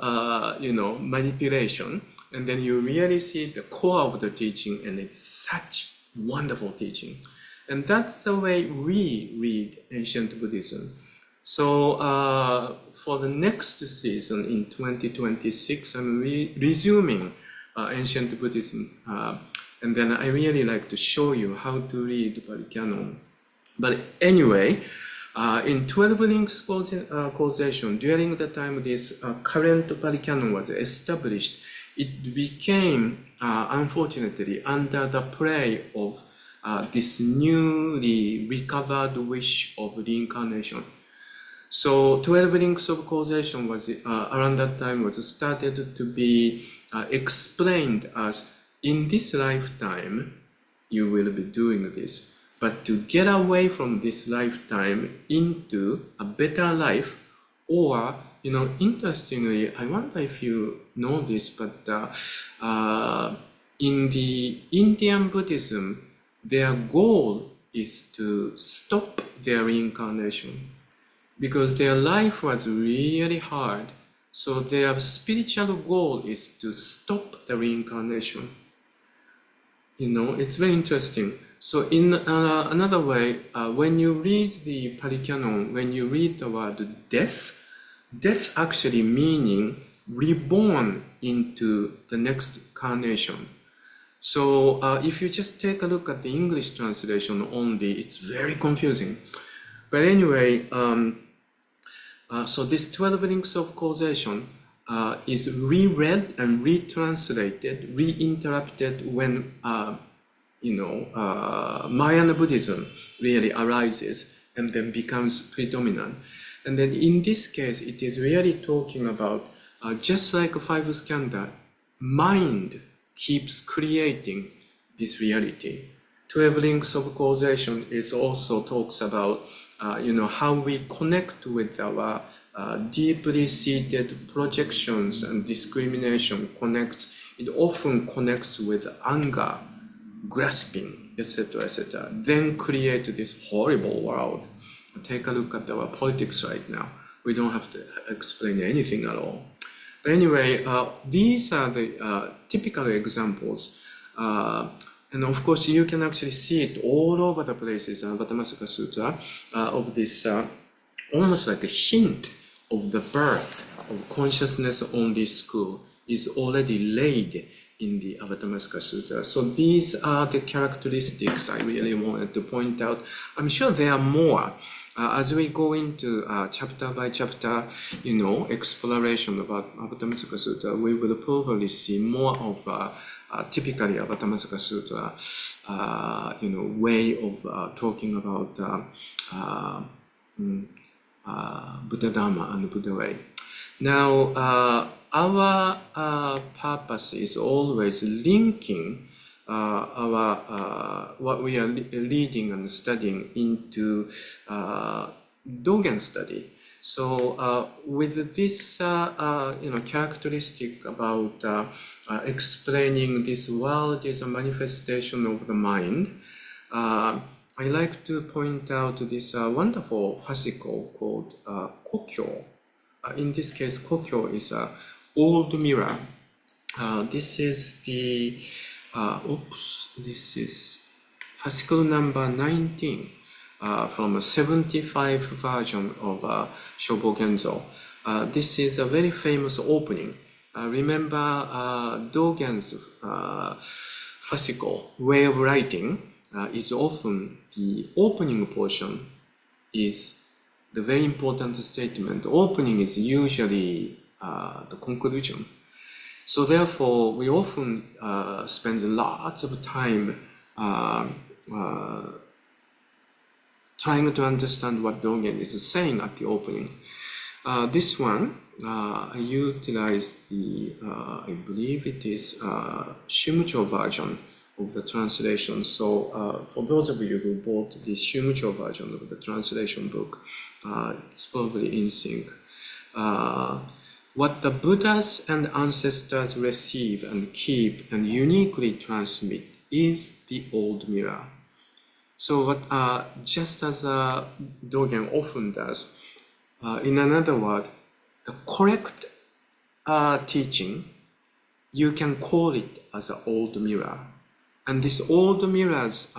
you know, manipulation. And then you really see the core of the teaching, and it's such wonderful teaching. And that's the way we read ancient Buddhism. So for the next season in 2026, I'm resuming ancient Buddhism. And then I really like to show you how to read Pali Canon. But anyway, in 12 links causation, during the time this current Pali Canon was established, it became, unfortunately, under the play of this newly recovered wish of reincarnation. So 12 links of causation was around that time was started to be explained as in this lifetime you will be doing this, but to get away from this lifetime into a better life, or interestingly, I wonder if you know this, but in the Indian Buddhism, their goal is to stop their reincarnation because their life was really hard. So their spiritual goal is to stop the reincarnation. It's very interesting. So in another way, when you read the Pali Canon, when you read the word death, death actually meaning reborn into the next incarnation. So if you just take a look at the English translation only, it's very confusing. But anyway, so this 12 links of causation is reread and retranslated, reinterpreted when Mahayana Buddhism really arises and then becomes predominant. And then in this case, it is really talking about just like five skandha, mind keeps creating this reality. 12 links of causation is also talks about how we connect with our deeply seated projections and discrimination connects. It often connects with anger, grasping, etc., etc. Then create this horrible world. Take a look at our politics right now. We don't have to explain anything at all. But anyway, these are the typical examples. And of course, you can actually see it all over the places, Avatamsaka Sūtra, of this almost like a hint of the birth of consciousness-only school is already laid in the Avatamsaka Sūtra. So these are the characteristics I really wanted to point out. I'm sure there are more. As we go into chapter by chapter, exploration of Avatamsaka Sūtra, we will probably see more of typically Avatamsaka Sūtra, way of talking about Buddha Dharma and Buddha way. Now, our purpose is always linking what we are reading and studying into Dogen study. So with this characteristic about explaining this world is a manifestation of the mind, I like to point out this wonderful fascicle called Kokyo. In this case, Kokyo is an old mirror. This is the this is fascicle number 19 from a 75 version of Shobogenzo. This is a very famous opening. Remember Dogen's fascicle way of writing is often the opening portion is the very important statement. Opening is usually the conclusion. So therefore, we often spend lots of time trying to understand what Dogen is saying at the opening. This one, I utilized the, I believe it is Shumucho version of the translation. So for those of you who bought the Shumucho version of the translation book, it's probably in sync. What the Buddhas and ancestors receive and keep and uniquely transmit is the old mirror. So what, just as Dogen often does, in another word, the correct teaching, you can call it as an old mirror. And this old mirrors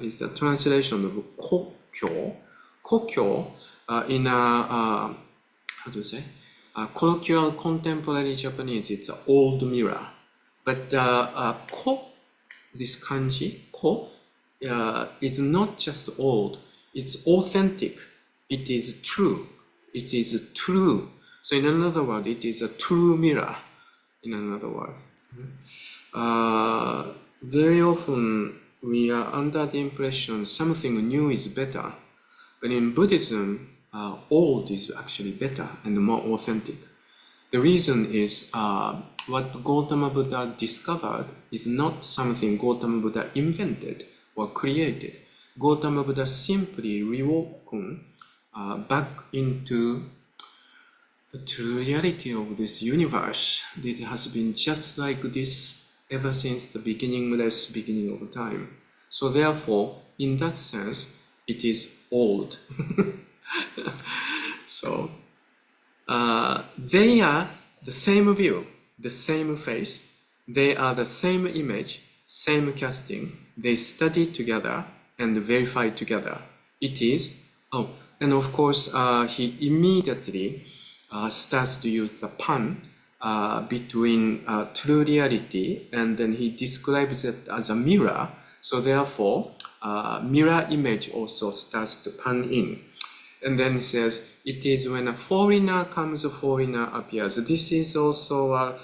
is the translation of Kokyo. Kokyo in a, how do you say? Colloquial contemporary Japanese, it's an old mirror. But ko, this kanji, ko, it's not just old, it's authentic. It is true. It is true. So in another word, it is a true mirror. In another word. Very often, we are under the impression something new is better. But in Buddhism, old is actually better and more authentic. The reason is what Gautama Buddha discovered is not something Gautama Buddha invented or created. Gautama Buddha simply rewoken back into the true reality of this universe. It has been just like this ever since the beginning of time. So therefore, in that sense, it is old. So they are the same view, the same face, they are the same image, same casting, they study together and verify together. It is, and of course he immediately starts to use the pun between true reality, and then he describes it as a mirror. So therefore, mirror image also starts to pun in. And then he says, it is when a foreigner comes, a foreigner appears. This is also a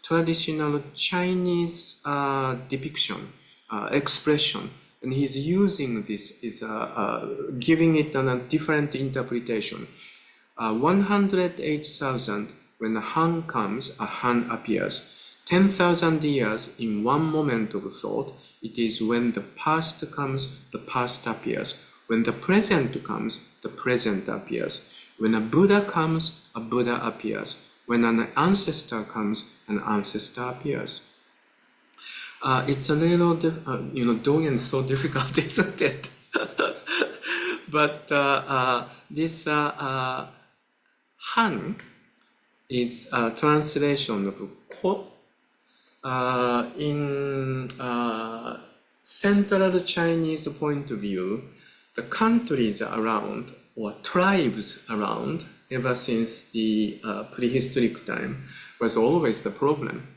traditional Chinese depiction, expression. And he's using this, is giving it a different interpretation. 108,000, when a Han comes, a Han appears. 10,000 years in one moment of thought, it is when the past comes, the past appears. When the present comes, the present appears. When a Buddha comes, a Buddha appears. When an ancestor comes, an ancestor appears. It's a little, Dogen is so difficult, isn't it? But this Han is a translation of Ko. In Central Chinese point of view, the countries around, or tribes around, ever since the prehistoric time, was always the problem.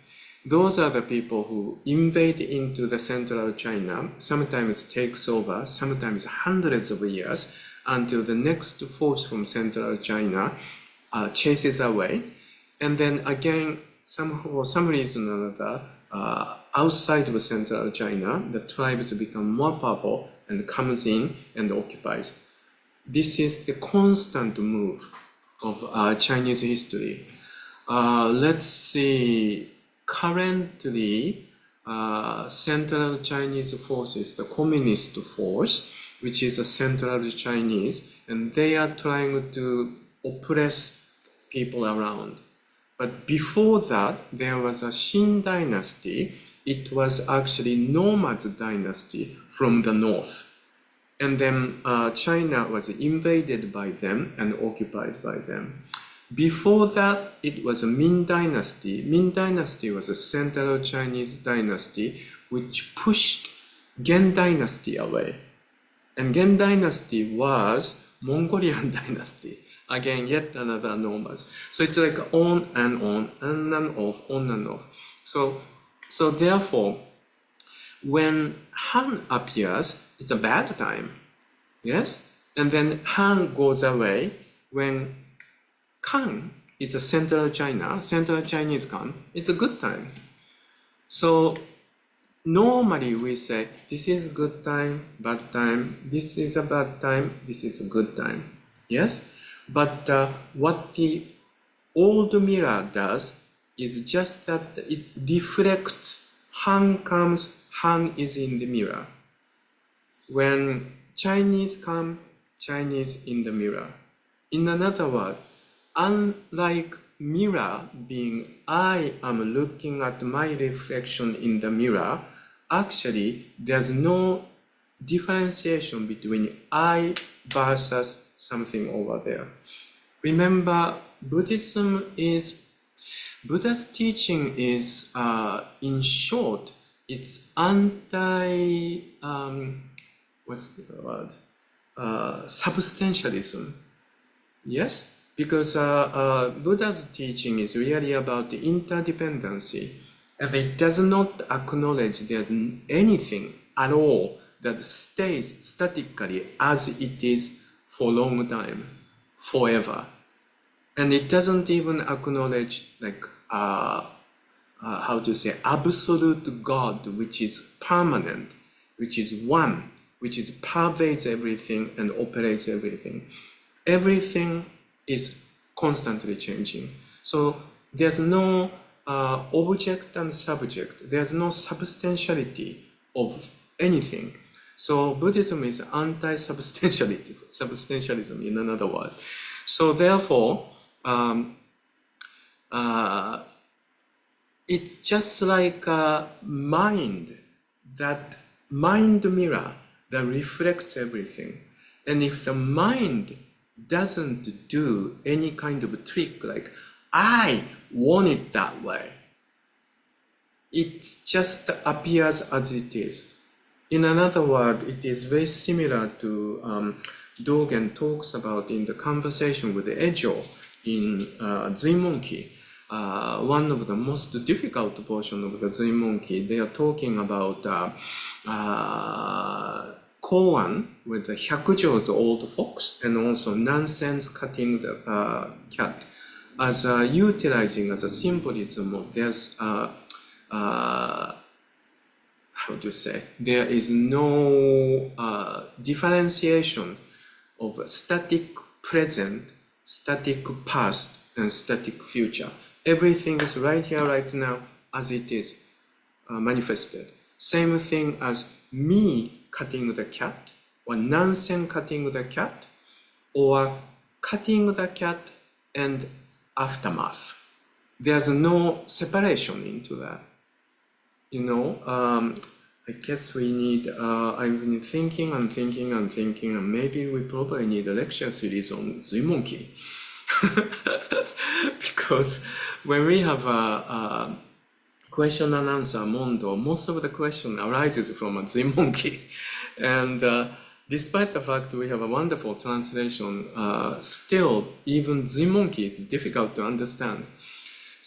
Those are the people who invade into the central China, sometimes takes over, sometimes hundreds of years, until the next force from central China chases away. And then again, for some reason or another, outside of central China, the tribes become more powerful and comes in and occupies. This is the constant move of Chinese history. Let's see, currently, Central Chinese forces, the Communist force, which is a Central Chinese, and they are trying to oppress people around. But before that, there was a Qin dynasty. It was actually Nomads dynasty from the north. And then China was invaded by them and occupied by them. Before that, it was a Ming dynasty. Ming dynasty was a Central Chinese dynasty which pushed Gen dynasty away. And Gen dynasty was Mongolian dynasty. Again, yet another nomads. So it's like on and off, on and off. So therefore, when Han appears, it's a bad time. Yes? And then Han goes away when Kang is a Central China, Central Chinese Kang, it's a good time. So normally we say, this is good time, bad time, this is a bad time, this is a good time. Yes? But what the old mirror does is just that it reflects Han comes, Han is in the mirror. When Chinese come, Chinese in the mirror. In another word, unlike mirror being I am looking at my reflection in the mirror, actually there's no differentiation between I versus something over there. Remember, Buddha's teaching is, in short, it's substantialism. Yes? Because Buddha's teaching is really about the interdependency, and it does not acknowledge there's anything at all that stays statically as it is for a long time, forever. And it doesn't even acknowledge like how to say, absolute God, which is permanent, which is one, which is pervades everything and operates everything. Everything is constantly changing. So there's no object and subject. There's no substantiality of anything. So Buddhism is substantialism in another word. So therefore, it's just like a mind, that mind mirror that reflects everything. And if the mind doesn't do any kind of trick like, I want it that way, it just appears as it is. In another word, it is very similar to Dogen talks about in the conversation with Ejo in Zuimonki. One of the most difficult portion of the Zuimonki, they are talking about koan with the Hyakujo's old fox, and also nonsense cutting the cat, as utilizing as a symbolism of there's how to say, there is no differentiation of static present, static past, and static future. Everything is right here, right now, as it is manifested. Same thing as me cutting the cat, or Nansen cutting the cat, or cutting the cat and aftermath. There's no separation into that. You know, I guess we need, I've been thinking and maybe we probably need a lecture series on Zuimonki. Because when we have a question and answer mondo, most of the question arises from a Zuimonki. And despite the fact we have a wonderful translation, still even Zuimonki is difficult to understand.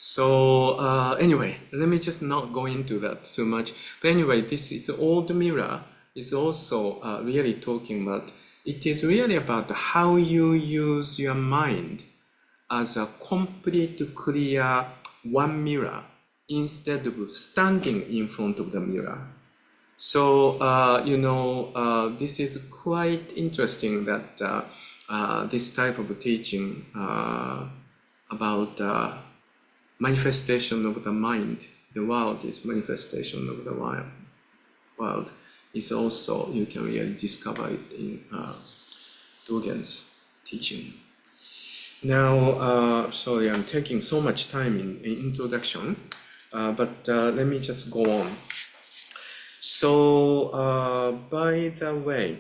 So anyway, let me just not go into that too much. But anyway, this is old mirror is also really talking about, it is really about how you use your mind as a complete, clear one mirror instead of standing in front of the mirror. So, you know, this is quite interesting that this type of teaching about manifestation of the mind, the world is manifestation of the world, is also, you can really discover it in Dogen's teaching. Now, sorry, I'm taking so much time in introduction, but let me just go on. So, by the way,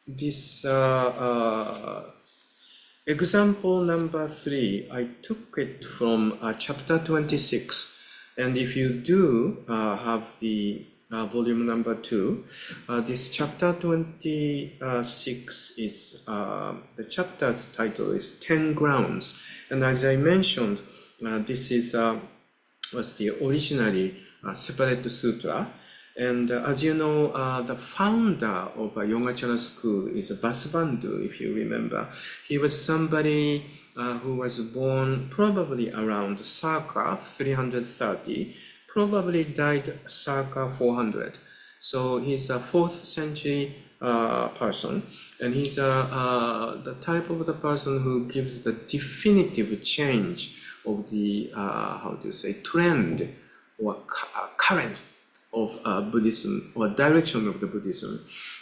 this example number 3, I took it from chapter 26, and if you do have the volume number 2, this chapter 26 is, the chapter's title is 10 Grounds, and as I mentioned, this is was the originally separate sutra. And as you know, the founder of Yogacara school is Vasubandhu, if you remember. He was somebody who was born probably around circa 330, probably died circa 400. So he's a 4th century person, and he's the type of the person who gives the definitive change of the, how do you say, trend or current of Buddhism, or direction of the Buddhism.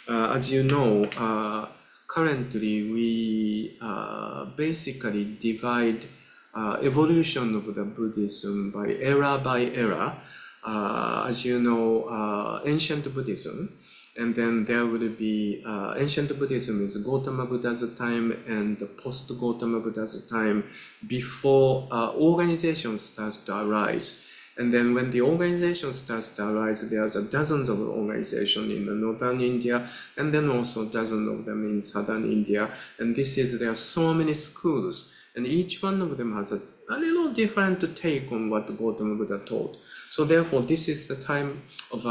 As you know, currently we basically divide evolution of the Buddhism by era. As you know, ancient Buddhism, and then there will be ancient Buddhism is Gautama Buddha's time and post-Gautama Buddha's time, before organization starts to arise. And then when the organization starts to arise, there's dozens of organizations in the northern India, and then also dozens of them in southern India. And there are so many schools, and each one of them has a little different take on what Gautama Buddha taught. So therefore, this is the time of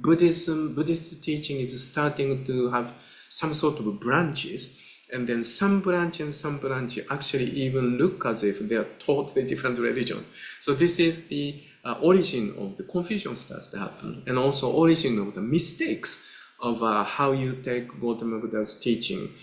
Buddhist teaching is starting to have some sort of branches. And then some branch and some branch actually even look as if they are totally different religion. So this is the origin of the confusion starts to happen, and also origin of the mistakes of how you take Gautama Buddha's teaching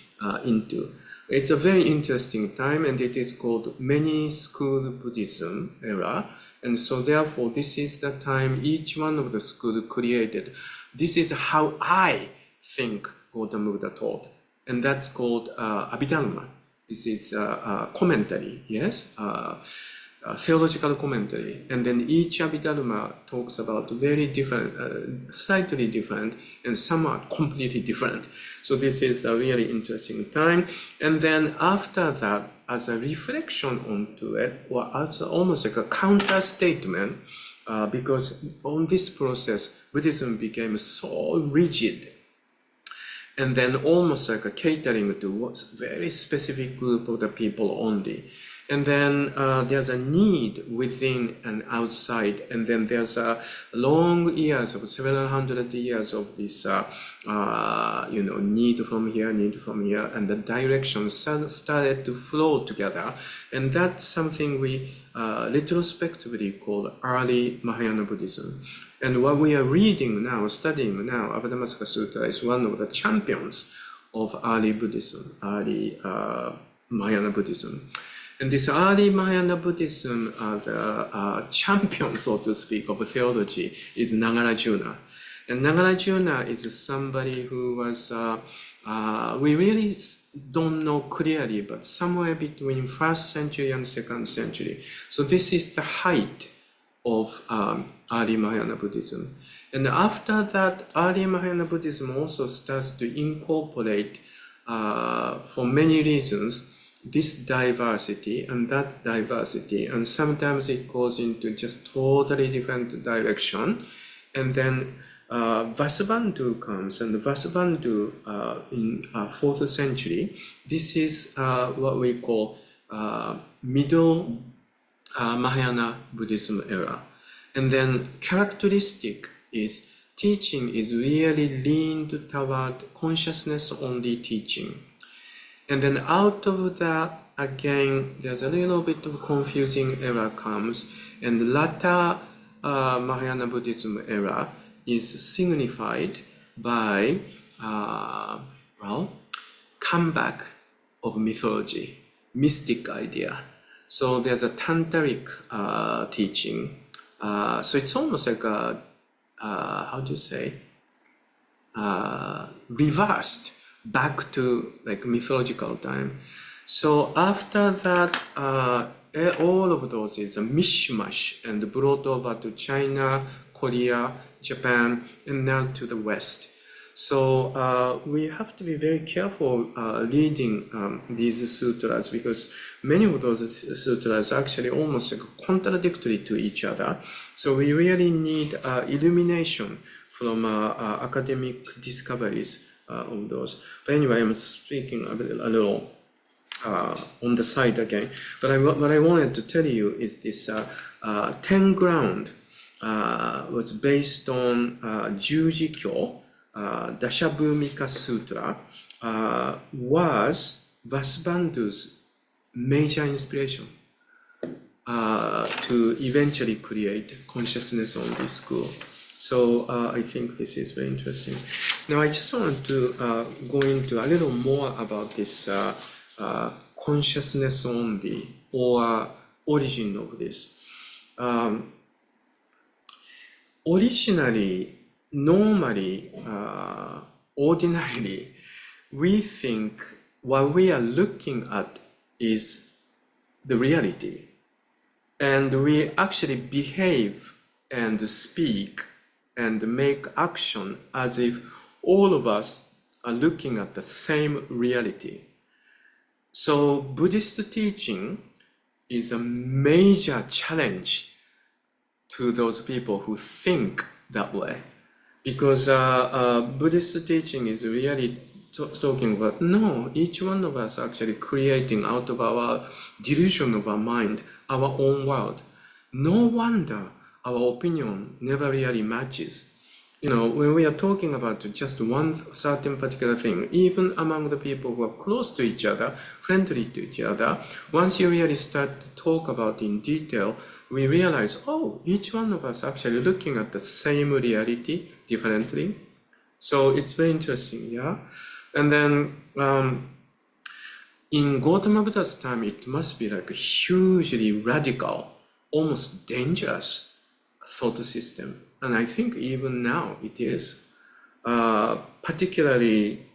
into. It's a very interesting time, and it is called many school Buddhism era. And so therefore, this is the time each one of the school created. This is how I think Gautama Buddha taught. And that's called Abhidharma. This is a commentary, yes? Theological commentary. And then each Abhidharma talks about very different, slightly different, and some are completely different. So this is a really interesting time. And then after that, as a reflection onto it, or as almost like a counter statement, because on this process, Buddhism became so rigid, and then almost like a catering to what's very specific group of the people only. And then there's a need within and outside, and then there's a long years of several hundred years of this, need from here, and the directions started to flow together, and that's something we retrospectively call early Mahayana Buddhism. And what we are reading now, studying now, Avatamsaka Sūtra is one of the champions of early Buddhism, early Mahayana Buddhism. And this early Mahayana Buddhism, the champion, so to speak, of theology is Nagarjuna. And Nagarjuna is somebody who was, we really don't know clearly, but somewhere between 1st century and 2nd century. So this is the height of early Mahayana Buddhism. And after that, early Mahayana Buddhism also starts to incorporate, for many reasons, this diversity and that diversity, and sometimes it goes into just totally different direction. And then Vasubandhu comes, and Vasubandhu in 4th century, this is what we call middle Mahayana Buddhism era. And then characteristic is teaching is really leaned toward consciousness only teaching. And then out of that, again, there's a little bit of confusing era comes, and the latter Mahayana Buddhism era is signified by, comeback of mythology, mystic idea. So there's a tantric teaching. So it's almost like a, reversed back to like mythological time. So after that, all of those is a mishmash and brought over to China, Korea, Japan, and now to the West. So we have to be very careful reading these sutras, because many of those sutras are actually almost like contradictory to each other. So we really need illumination from academic discoveries of those. But anyway, I'm speaking a little on the side again. But what I wanted to tell you is this 10 ground was based on Juji Kyo, Dashabhumika Sutra, was Vasubandhu's major inspiration to eventually create consciousness only school. So I think this is very interesting. Now I just want to go into a little more about this consciousness only, or origin of this. Originally, normally, ordinarily, we think what we are looking at is the reality, and we actually behave and speak and make action as if all of us are looking at the same reality. So Buddhist teaching is a major challenge to those people who think that way, because Buddhist teaching is really talking about, no, each one of us actually creating out of our delusion of our mind our own world. No wonder our opinion never really matches. when we are talking about just one certain particular thing, even among the people who are close to each other, friendly to each other, once you really start to talk about in detail, we realize, oh, each one of us actually looking at the same reality differently. So it's very interesting, yeah. And then in Gautama Buddha's time, it must be like a hugely radical, almost dangerous thought system. And I think even now it is. Particularly,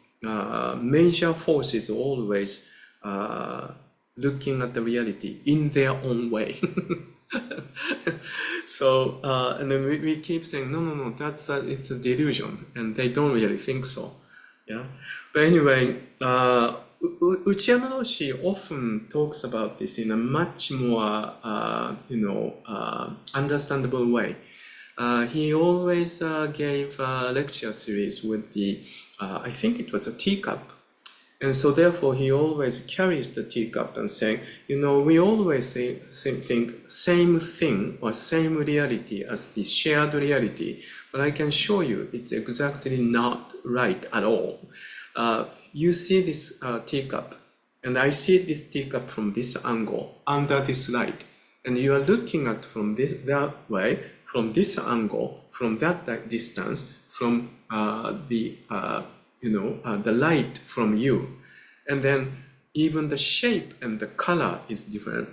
major forces always looking at the reality in their own way. So, and then we keep saying, no, it's a delusion, and they don't really think so. Yeah. But anyway, Uchiyama Roshi often talks about this in a much more, understandable way. He always gave a lecture series with I think it was a teacup. And so therefore he always carries the teacup and saying, we always think same thing or same reality as the shared reality, but I can show you it's exactly not right at all. You see this teacup, and I see this teacup from this angle, under this light, and you are looking at from that way, from this angle, from that distance, from the light from you, and then even the shape and the color is different.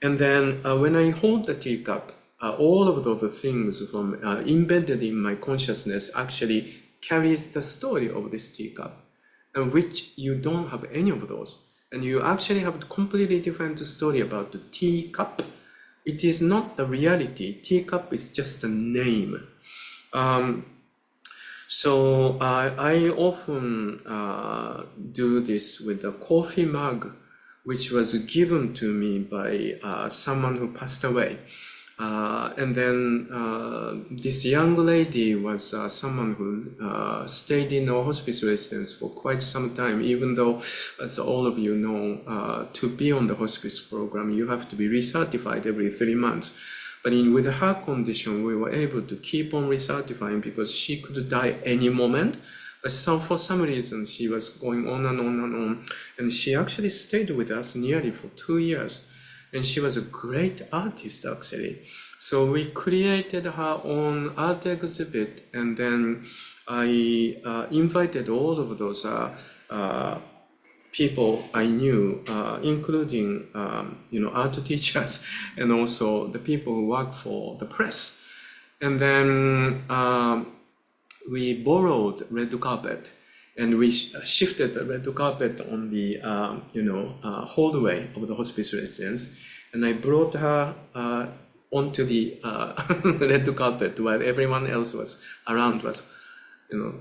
And then when I hold the teacup, all of those things from embedded in my consciousness actually carries the story of this teacup, and which you don't have any of those, and you actually have a completely different story about the teacup. It is not the reality. Teacup is just a name. So I often do this with a coffee mug, which was given to me by someone who passed away. And then this young lady was someone who stayed in a hospice residence for quite some time, even though, as all of you know, to be on the hospice program, you have to be recertified every 3 months. But with her condition, we were able to keep on recertifying because she could die any moment. But for some reason, she was going on and on and on. And she actually stayed with us nearly for 2 years. And she was a great artist, actually. So we created her own art exhibit. And then I invited all of those people I knew, including art teachers and also the people who work for the press. And then we borrowed red carpet, and we shifted the red carpet on the hallway of the hospice residence, and I brought her onto the red carpet while everyone else was around was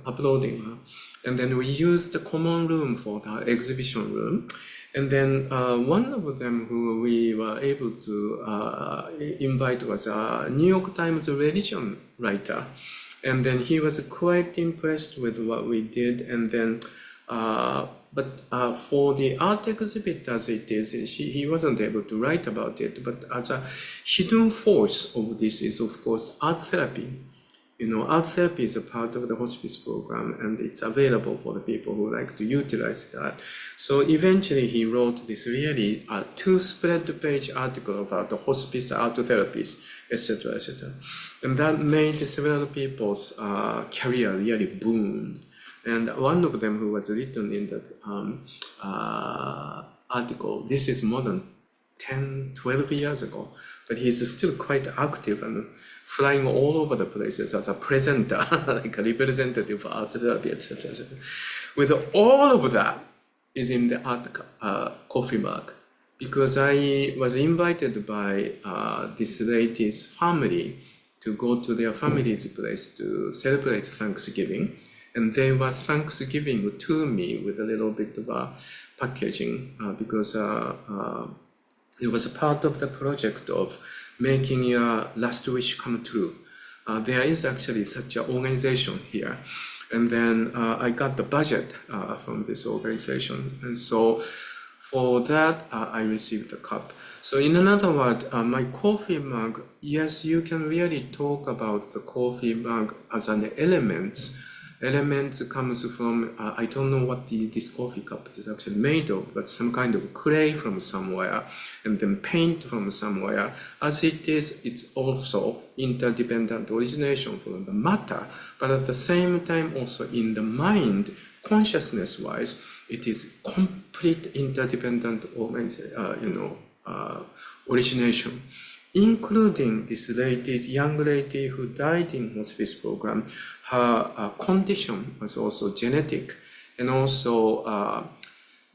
uploading her. And then we used the common room for the exhibition room. And then one of them who we were able to invite was a New York Times religion writer. And then he was quite impressed with what we did. And then, but for the art exhibit as it is, he wasn't able to write about it. But as a hidden force of this is, of course, art therapy. Art therapy is a part of the hospice program, and it's available for the people who like to utilize that. So eventually he wrote this really 2-spread-page article about the hospice art therapies, etc., etc. And that made several people's career really boomed. And one of them who was written in that article, this is more than 10, 12 years ago, but he's still quite active and flying all over the places as a presenter, like a representative for art therapy, etc. With all of that is in the art coffee mug, because I was invited by this lady's family to go to their family's place to celebrate Thanksgiving. And they were Thanksgiving to me with a little bit of packaging because it was a part of the project of making your last wish come true. There is actually such an organization here. And then I got the budget from this organization. And so For that, I received the cup. So in another word, my coffee mug, yes, you can really talk about the coffee mug as an element. Elements comes from, I don't know what this coffee cup is actually made of, but some kind of clay from somewhere, and then paint from somewhere. As it is, it's also interdependent origination from the matter, but at the same time also in the mind, consciousness-wise, it is complete interdependent origination, including this young lady who died in hospice program. Her condition was also genetic, and also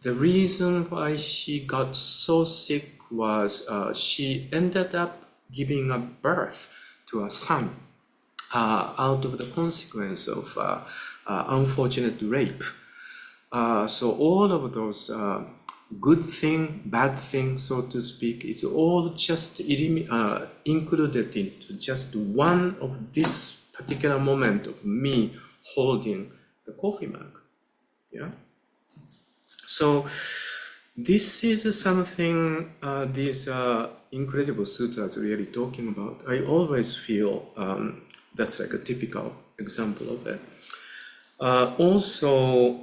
the reason why she got so sick was she ended up giving a birth to a son out of the consequence of unfortunate rape. So all of those good thing, bad thing, so to speak, it's all just included into just one of this particular moment of me holding the coffee mug. Yeah. So this is something these incredible sutras really talking about. I always feel that's like a typical example of it. Also,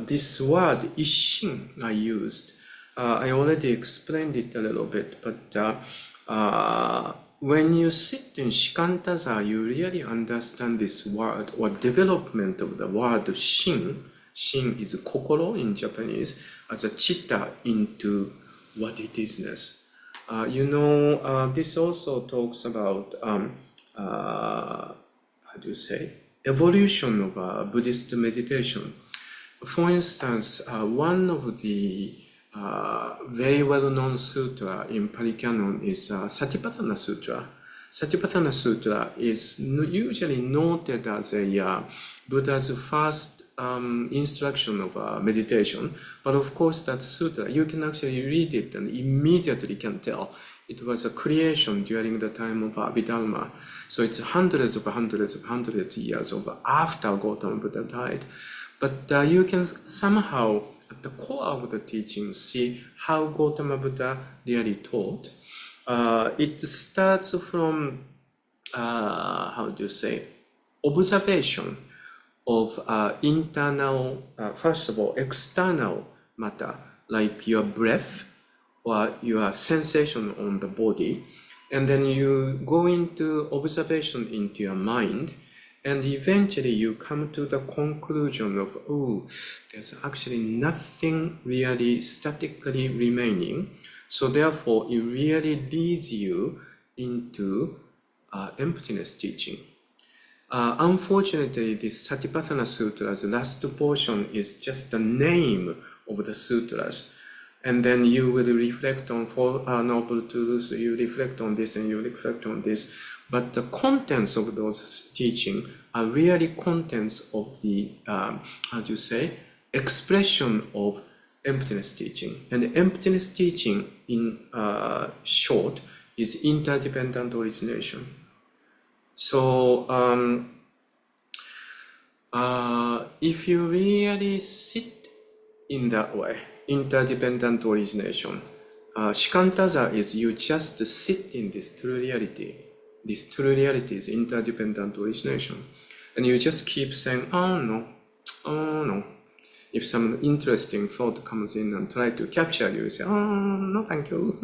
this word Issin I used, I already explained it a little bit, but when you sit in Skandha, you really understand this word or development of the word Shin. Shin is kokoro in Japanese, as a chitta into what it isness. This also talks about evolution of Buddhist meditation. For instance, one of the very well-known sutra in Pali Canon is Satipatthana Sutra. Satipatthana Sutra is usually noted as a Buddha's first instruction of meditation, but of course that sutra, you can actually read it and immediately can tell it was a creation during the time of Abhidharma. So it's hundreds of years of after Gautama Buddha died. But you can somehow, at the core of the teaching, see how Gautama Buddha really taught. It starts from, observation of internal, first of all, external matter, like your breath or your sensation on the body. And then you go into observation into your mind. And eventually you come to the conclusion of, there's actually nothing really statically remaining. So therefore, it really leads you into emptiness teaching. Unfortunately, this Satipatthana Sutra's last portion is just the name of the sutras. And then you will reflect on Four Noble Truths, you reflect on this and you reflect on this. But the contents of those teaching are really contents of the, expression of emptiness teaching. And the emptiness teaching, in short, is interdependent origination. So, if you really sit in that way, interdependent origination, Skandha is you just sit in this true reality. This true reality is interdependent origination. And you just keep saying, oh no. If some interesting thought comes in and try to capture you, you say, oh, no, thank you.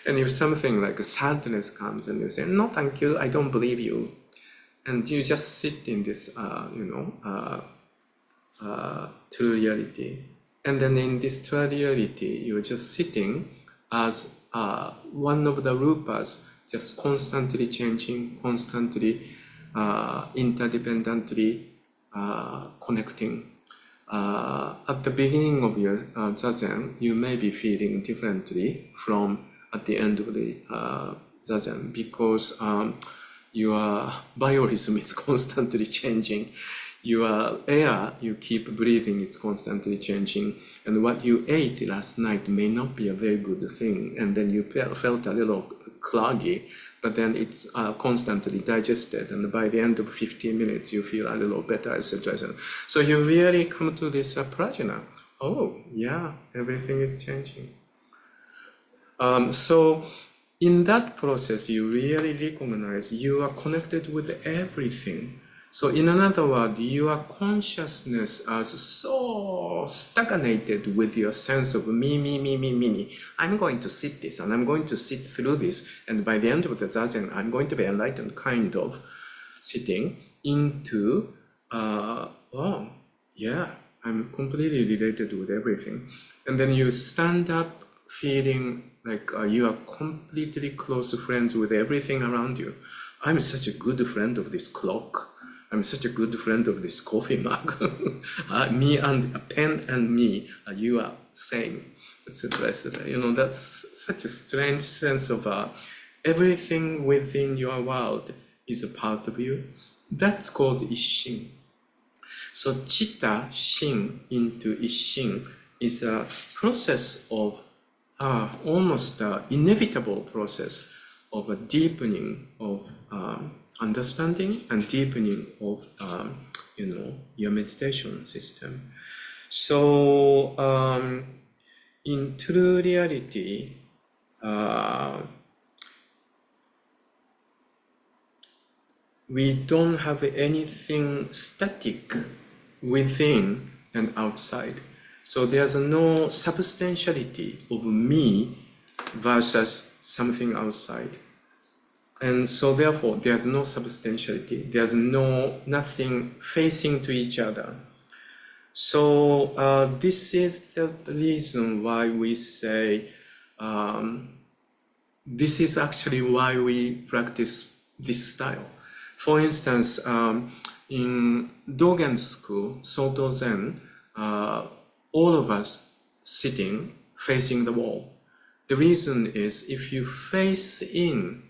And if something like sadness comes and you say, no, thank you, I don't believe you. And you just sit in this, true reality. And then in this true reality, you're just sitting as one of the rupas, just constantly changing, constantly interdependently connecting. At the beginning of your zazen, you may be feeling differently from at the end of the zazen, because your biorhythm is constantly changing. Your air you keep breathing is constantly changing, and what you ate last night may not be a very good thing, and then you felt a little cloggy, but then it's constantly digested, and by the end of 15 minutes you feel a little better, etc. So you really come to this prajna. Oh yeah, everything is changing. So in that process, you really recognize you are connected with everything. So in another word, your consciousness is so stagnated with your sense of me. I'm going to sit this and I'm going to sit through this. And by the end of the zazen, I'm going to be enlightened, kind of sitting into, oh, yeah, I'm completely related with everything. And then you stand up feeling like you are completely close friends with everything around you. I'm such a good friend of this clock. I'm such a good friend of this coffee mug. Me and a pen and me, you are same, etc., etc. You know, that's such a strange sense of everything within your world is a part of you. That's called Issin. So Chitta, Shin into Issin is a process of almost inevitable process of a deepening of understanding and deepening of your meditation system. So in true reality, we don't have anything static within and outside. So there's no substantiality of me versus something outside. And so therefore there's no substantiality. There's nothing facing to each other. So this is the reason why we say this is actually why we practice this style. For instance, in Dogen school, Soto Zen, all of us sitting facing the wall. The reason is if you face in,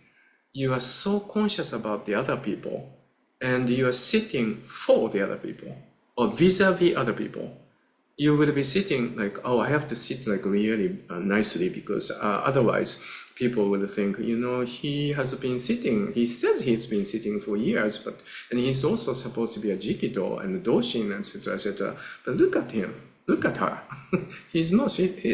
you are so conscious about the other people and you are sitting for the other people or vis-a-vis other people. You will be sitting like, oh, I have to sit like really nicely because otherwise people will think, he has been sitting, he says he's been sitting for years, and he's also supposed to be a Jikido and a Doshin, etc., etc. But look at him, look at her. He's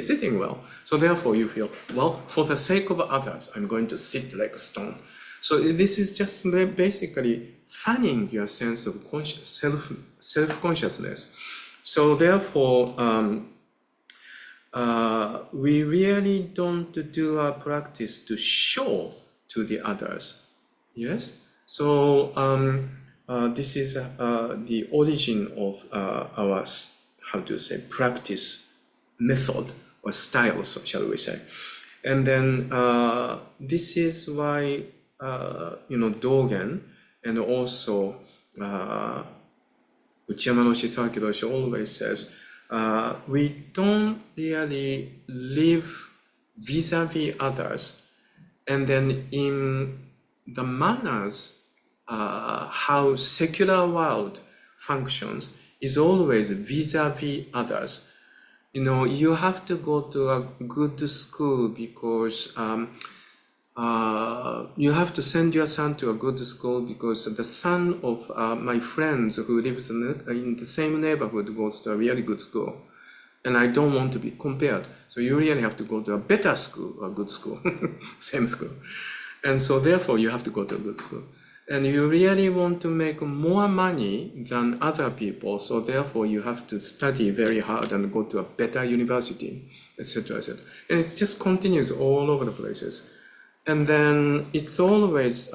sitting well. So therefore you feel, well, for the sake of others, I'm going to sit like a stone. So this is just basically fanning your sense of self-consciousness. So therefore, we really don't do our practice to show to the others. Yes? So this is the origin of our, practice method or style, so shall we say. And then this is why, Dogen and also Uchiyama no Shisaki Roshi always says, we don't really live vis-a-vis others, and then in the manners, how secular world functions is always vis-a-vis others. You have to go to a good school because you have to send your son to a good school because the son of my friends who lives in the same neighborhood goes to a really good school. And I don't want to be compared. So you really have to go to a better school, a good school, same school. And so therefore you have to go to a good school. And you really want to make more money than other people. So therefore you have to study very hard and go to a better university, etc., etc. And it just continues all over the places. And then it's always,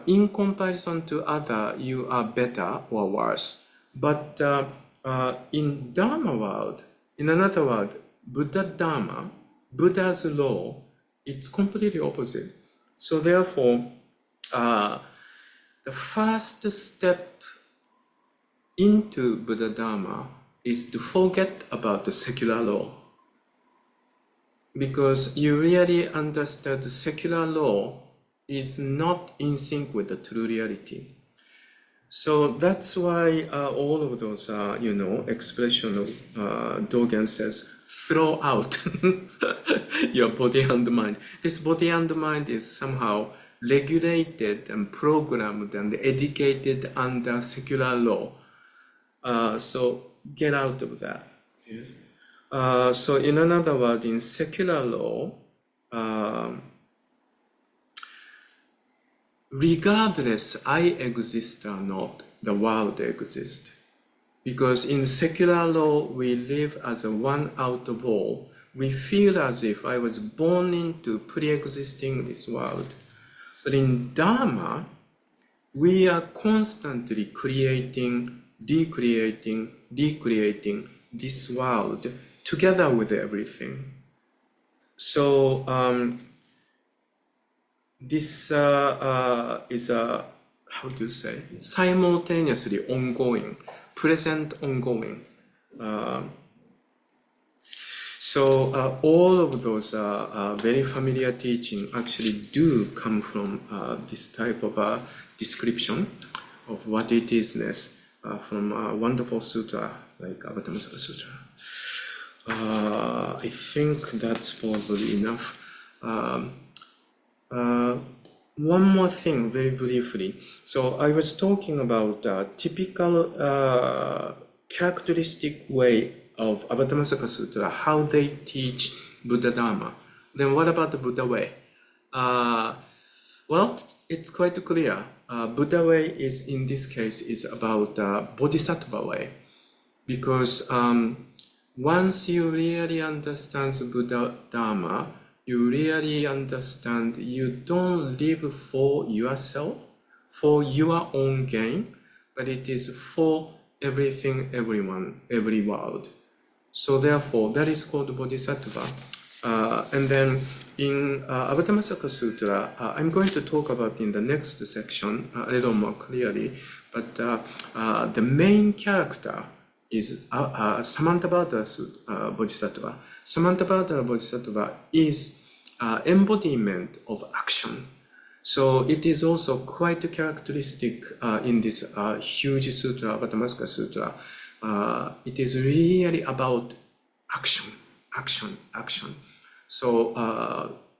in comparison to other, you are better or worse. But in Dharma world, in another word, Buddha Dharma, Buddha's law, it's completely opposite. So therefore, the first step into Buddha Dharma is to forget about the secular law. Because you really understand the secular law is not in sync with the true reality. So that's why all of those, expression of Dogen says, throw out your body and mind. This body and mind is somehow regulated and programmed and educated under secular law. So get out of that. Yes. So in another word, in secular law, regardless I exist or not, the world exists. Because in secular law, we live as a one out of all. We feel as if I was born into pre-existing this world. But in Dharma, we are constantly creating, recreating this world together with everything. So this is a, how to say, simultaneously ongoing, present ongoing. So all of those very familiar teaching actually do come from this type of description of what it isness from a wonderful sutra like Avatamsaka Sūtra. I think that's probably enough. One more thing, very briefly. So I was talking about typical characteristic way of Avatamsaka Sūtra, how they teach Buddha Dharma. Then what about the Buddha way? Well, it's quite clear. Buddha way is, in this case, is about Bodhisattva way. Because once you really understand Buddha Dharma, you really understand you don't live for yourself, for your own gain, but it is for everything, everyone, every world. So therefore, that is called Bodhisattva. And then in Avatamsaka Sūtra, I'm going to talk about in the next section a little more clearly, but the main character is Samantabhadra Bodhisattva. Samantabhadra Bodhisattva is embodiment of action. So it is also quite characteristic in this huge sutra, Avatamsaka Sūtra. It is really about action. So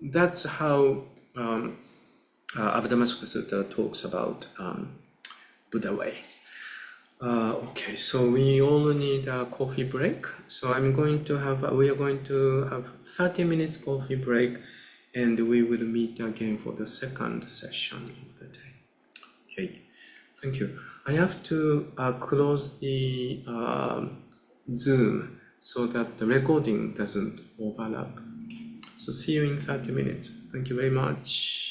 that's how Avatamsaka Sūtra talks about Buddha way. Okay, so we all need a coffee break. So we are going to have 30 minutes coffee break, and we will meet again for the second session of the day. Okay, thank you. I have to close the Zoom so that the recording doesn't overlap. Okay. So see you in 30 minutes. Thank you very much.